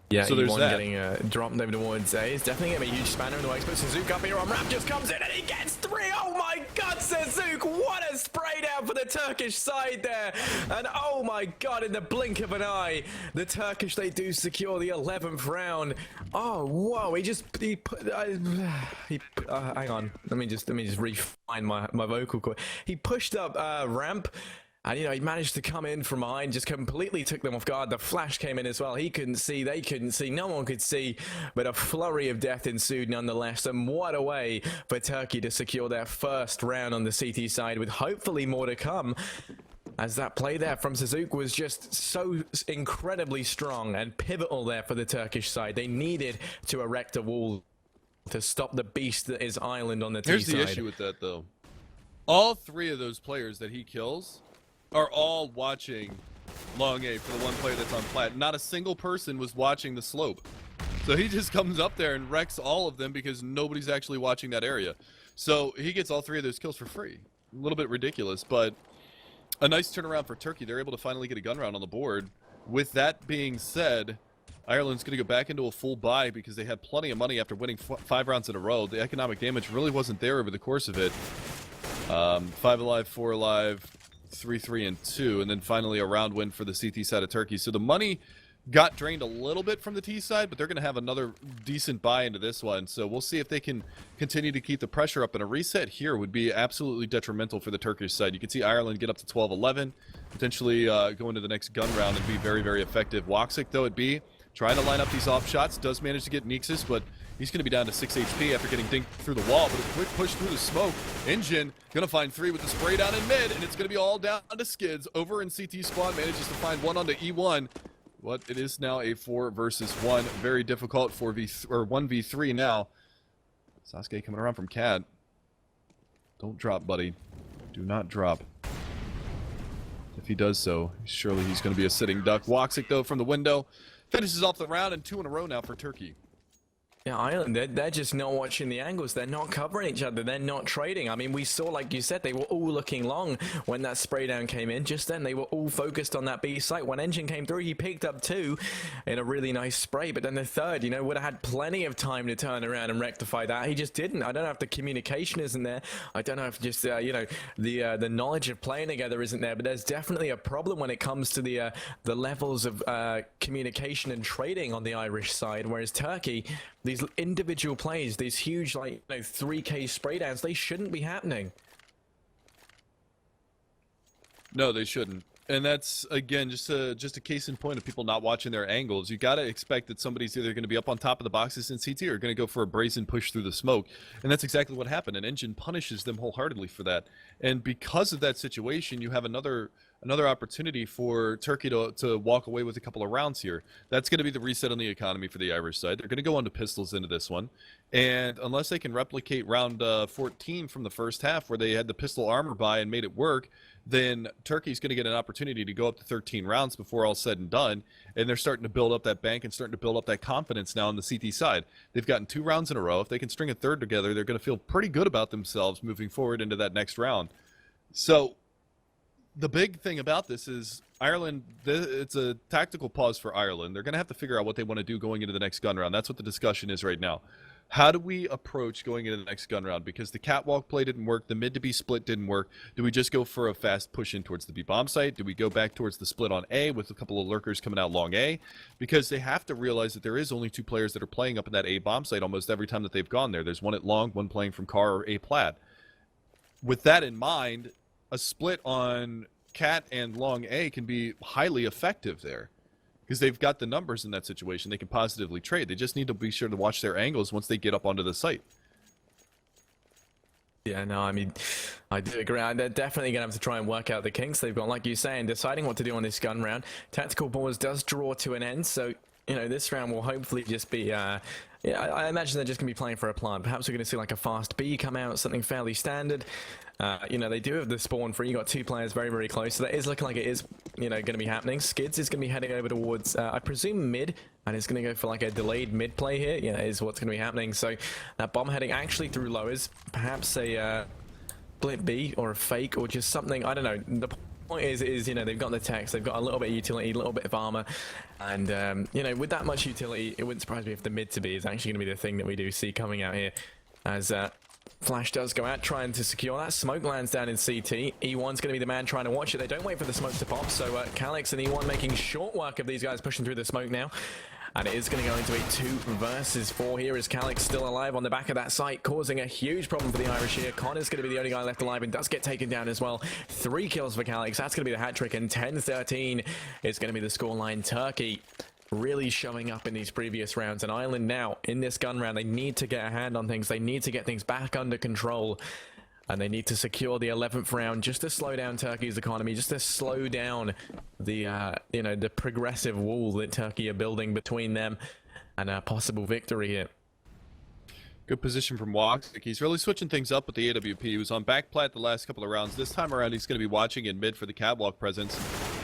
Yeah, so there's E1 that. getting dropped over towards A. It's definitely going to be a huge spanner in the works, but Suzuki up here on ramp just comes in and he gets 3. Oh my god, Suzuki, what a spray down for the Turkish side there. And oh my god, in the blink of an eye, the Turkish, they do secure the 11th round. Oh, whoa, hang on, let me just refine my vocal cord. He pushed up ramp. And, you know, he managed to come in from behind, just completely took them off guard. The flash came in as well. He couldn't see, they couldn't see, no one could see. But a flurry of death ensued nonetheless. And what a way for Turkey to secure their first round on the CT side, with hopefully more to come. As that play there from Suzuki was just so incredibly strong and pivotal there for the Turkish side. They needed to erect a wall to stop the beast that is Ireland on the T side. Here's the issue with that, though. All 3 of those players that he kills are all watching long A for the one player that's on plat. Not a single person was watching the slope. So he just comes up there and wrecks all of them because nobody's actually watching that area. So he gets all 3 of those kills for free. A little bit ridiculous, but a nice turnaround for Turkey. They're able to finally get a gun round on the board. With that being said, Ireland's going to go back into a full buy because they had plenty of money after winning 5 rounds in a row. The economic damage really wasn't there over the course of it. 5 alive, 4 alive, 3, 3, and 2, and then finally a round win for the CT side of Turkey. So the money got drained a little bit from the T side, but they're going to have another decent buy into this one. So we'll see if they can continue to keep the pressure up. And a reset here would be absolutely detrimental for the Turkish side. You can see Ireland get up to 12-11, potentially go into the next gun round and be very, very effective. Woxic, though, it'd be trying to line up these off shots, does manage to get Nexus, but he's going to be down to 6 HP after getting dinked through the wall. But a quick push through the smoke. Engine going to find 3 with the spray down in mid, and it's going to be all down to Skids. Over in CT squad, manages to find 1 onto E1. What it is now a 4 versus 1. Very difficult 1v3 now. Sasuke coming around from Cad. Don't drop, buddy. Do not drop. If he does so, surely he's going to be a sitting duck. Woxic, though, from the window. Finishes off the round, and 2 in a row now for Turkey. Yeah, Ireland, they're just not watching the angles. They're not covering each other. They're not trading. I mean, we saw, like you said, they were all looking long when that spray down came in. Just then, they were all focused on that B site. When Engine came through, he picked up 2 in a really nice spray. But then the third, you know, would have had plenty of time to turn around and rectify that. He just didn't. I don't know if the communication isn't there. I don't know if just, you know, the knowledge of playing together isn't there. But there's definitely a problem when it comes to the levels of communication and trading on the Irish side. Whereas Turkey, these individual plays, these huge, like, you know, 3K spray downs, they shouldn't be happening. No, they shouldn't. And that's, again, just a case in point of people not watching their angles. You got to expect that somebody's either going to be up on top of the boxes in CT or going to go for a brazen push through the smoke. And that's exactly what happened. And Engine punishes them wholeheartedly for that. And because of that situation, you have another opportunity for Turkey to walk away with a couple of rounds here. That's going to be the reset on the economy for the Irish side. They're going to go on to pistols into this one. And unless they can replicate round 14 from the first half where they had the pistol armor buy and made it work, then Turkey's going to get an opportunity to go up to 13 rounds before all said and done. And they're starting to build up that bank and starting to build up that confidence now on the CT side. They've gotten 2 rounds in a row. If they can string a third together, they're going to feel pretty good about themselves moving forward into that next round. So the big thing about this is Ireland, it's a tactical pause for Ireland. They're going to have to figure out what they want to do going into the next gun round. That's what the discussion is right now. How do we approach going into the next gun round? Because the catwalk play didn't work. The mid to B split didn't work. Do we just go for a fast push in towards the B bomb site? Do we go back towards the split on A with a couple of lurkers coming out long A? Because they have to realize that there is only 2 players that are playing up in that A bomb site almost every time that they've gone there. There's one at long, one playing from car or A plat. With that in mind, a split on Cat and Long A can be highly effective there because they've got the numbers in that situation. They can positively trade. They just need to be sure to watch their angles once they get up onto the site. Yeah, no, I mean, I do agree. They're definitely going to have to try and work out the kinks they've got. Like you say, and deciding what to do on this gun round. Tactical pause does draw to an end, so, you know, this round will hopefully just be, yeah, I imagine they're just going to be playing for a plant. Perhaps we're going to see like a fast B come out, something fairly standard. You know, they do have the spawn free. You got 2 players very, very close, so that is looking like it is, you know, going to be happening. Skids is going to be heading over towards, I presume, mid, and it's going to go for like a delayed mid play here. Yeah, is what's going to be happening. So that bomb heading actually through lowers, perhaps a blip B or a fake or just something. I don't know. The point is, you know, they've got the text, they've got a little bit of utility, a little bit of armor, and you know, with that much utility, it wouldn't surprise me if the mid to B is actually going to be the thing that we do see coming out here, as Flash does go out trying to secure that. Smoke lands down in CT. E1's going to be the man trying to watch it. They don't wait for the smoke to pop, so Calyx and E1 making short work of these guys pushing through the smoke now. And it is going to go into a 2 versus 4 here as Calyx still alive on the back of that site, causing a huge problem for the Irish here. Connor's going to be the only guy left alive and does get taken down as well. 3 kills for Calyx. That's going to be the hat trick, and 10-13 is going to be the scoreline. Turkey really showing up in these previous rounds, and Ireland now in this gun round, they need to get a hand on things. They need to get things back under control. And they need to secure the 11th round just to slow down Turkey's economy, just to slow down the, you know, the progressive wall that Turkey are building between them and a possible victory here. Good position from Woxic. He's really switching things up with the AWP. He was on back plat the last couple of rounds. This time around, he's going to be watching in mid for the catwalk presence.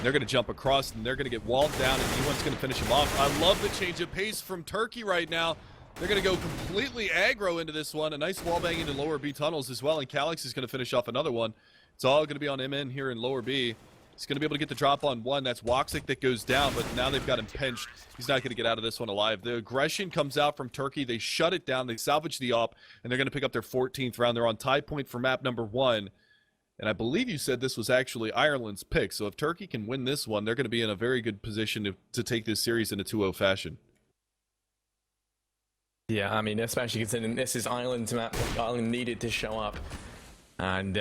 They're going to jump across, and they're going to get walled down, and E1's going to finish him off. I love the change of pace from Turkey right now. They're going to go completely aggro into this one. A nice wall bang into lower B tunnels as well, and Calyx is going to finish off another one. It's all going to be on MN here in lower B. He's going to be able to get the drop on one. That's Woxic that goes down, but now they've got him pinched. He's not going to get out of this one alive. The aggression comes out from Turkey. They shut it down. They salvage the op, and they're going to pick up their 14th round. They're on tie point for map number 1. And I believe you said this was actually Ireland's pick. So if Turkey can win this one, they're going to be in a very good position to take this series in a 2-0 fashion. Yeah, I mean, especially considering this is Ireland's map. Ireland needed to show up. And,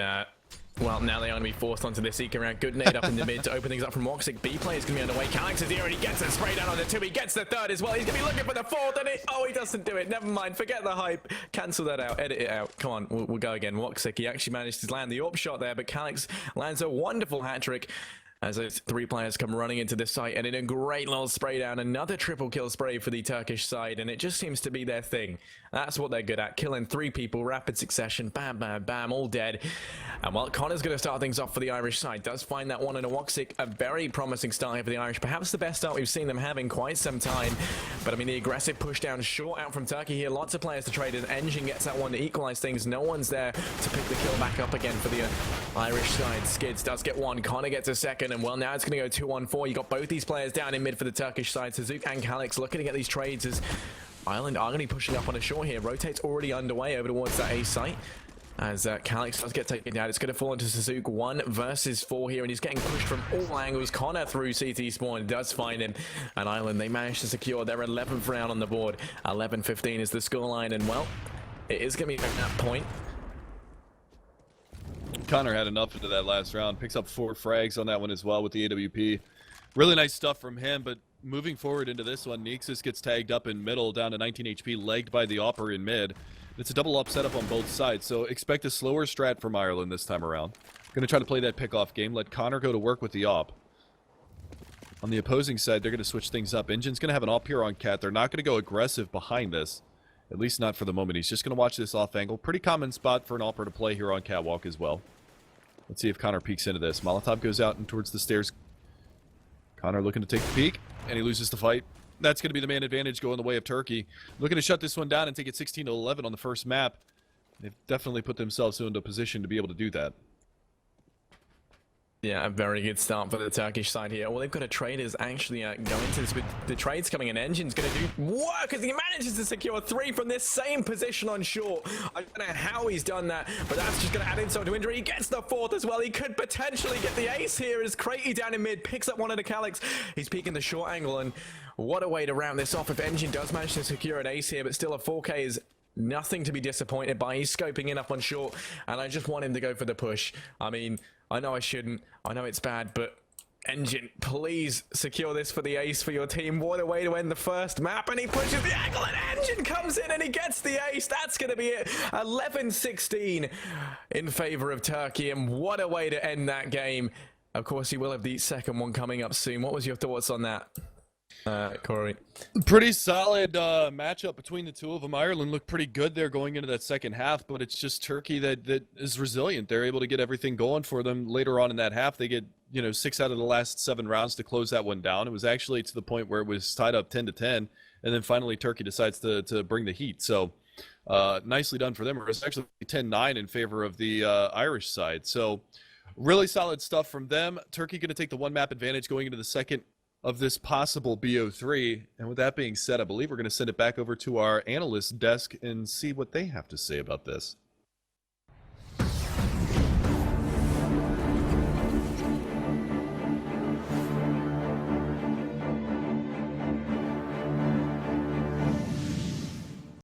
well, now they are going to be forced onto this Eco round. Good nade up in the mid to open things up from Woxic. B play is going to be underway. Calyx is here and he gets a spray down on the 2. He gets the 3rd as well. He's going to be looking for the 4th and oh, he doesn't do it. Never mind. Forget the hype. Cancel that out. Edit it out. Come on, we'll go again. Woxic, he actually managed to land the AWP shot there, but Calyx lands a wonderful hat trick as those 3 players come running into the site, and in a great little spray down, another triple kill spray for the Turkish side, and it just seems to be their thing. That's what they're good at, killing 3 people, rapid succession, bam, bam, bam, all dead. And while Connor's going to start things off for the Irish side, does find that one in a Woxic, a very promising start here for the Irish, perhaps the best start we've seen them have in quite some time. But I mean, the aggressive push down short out from Turkey here, lots of players to trade, and Engine gets that one to equalize things. No one's there to pick the kill back up again for the Irish side. Skids does get 1, Connor gets a 2nd, and well, now it's going to go 2-on-4. You got both these players down in mid for the Turkish side. Suzuki and Calyx looking to get these trades as Ireland are going to be pushing up on a short here. Rotate's already underway over towards that A site. As Calyx does get taken down, it's going to fall into Suzuki 1 versus 4 here, and he's getting pushed from all angles. Connor through CT spawn does find him, and Ireland, they managed to secure their 11th round on the board. 11-15 is the scoreline, and well, it is going to be at that point. Connor had enough into that last round. Picks up 4 frags on that one as well with the AWP. Really nice stuff from him, but moving forward into this one, Nexus gets tagged up in middle, down to 19 HP, legged by the Opper in mid. It's a double up setup on both sides, so expect a slower strat from Ireland this time around. Going to try to play that pickoff game, let Connor go to work with the op. On the opposing side, they're going to switch things up. Engine's going to have an op here on Cat. They're not going to go aggressive behind this, at least not for the moment. He's just going to watch this off angle. Pretty common spot for an opper to play here on Catwalk as well. Let's see if Connor peeks into this. Molotov goes out and towards the stairs. Connor looking to take the peek, and he loses the fight. That's going to be the man advantage going the way of Turkey. Looking to shut this one down and take it 16-11 on the first map. They've definitely put themselves into a position to be able to do that. Yeah, a very good start for the Turkish side here. All they've got to trade is actually go into this with the trades coming in. Engine's going to do work as he manages to secure 3 from this same position on short. I don't know how he's done that, but that's just going to add insult to injury. He gets the 4th as well. He could potentially get the ace here as Cratey down in mid picks up one of the Calyx. He's peeking the short angle, and what a way to round this off if Engine does manage to secure an ace here, but still a 4K is nothing to be disappointed by. He's scoping in up on short, and I just want him to go for the push. I mean, I know I shouldn't. I know it's bad, but Engine, please secure this for the ace for your team. What a way to end the first map. And he pushes the angle, and Engine comes in and he gets the ace. That's going to be it. 11-16 in favor of Turkey. And what a way to end that game. Of course, he will have the second one coming up soon. What was your thoughts on that, Corey? Pretty solid matchup between the two of them. Ireland looked pretty good there going into that second half, but it's just Turkey that is resilient. They're able to get everything going for them later on in that half. They get 6 out of the last 7 rounds to close that one down. It was actually to the point where it was tied up 10-10, and then finally Turkey decides to bring the heat. So nicely done for them. It was actually 10-9 in favor of the Irish side. So really solid stuff from them. Turkey going to take the one map advantage going into the second of this possible BO3. And with that being said, I believe we're going to send it back over to our analyst desk and see what they have to say about this.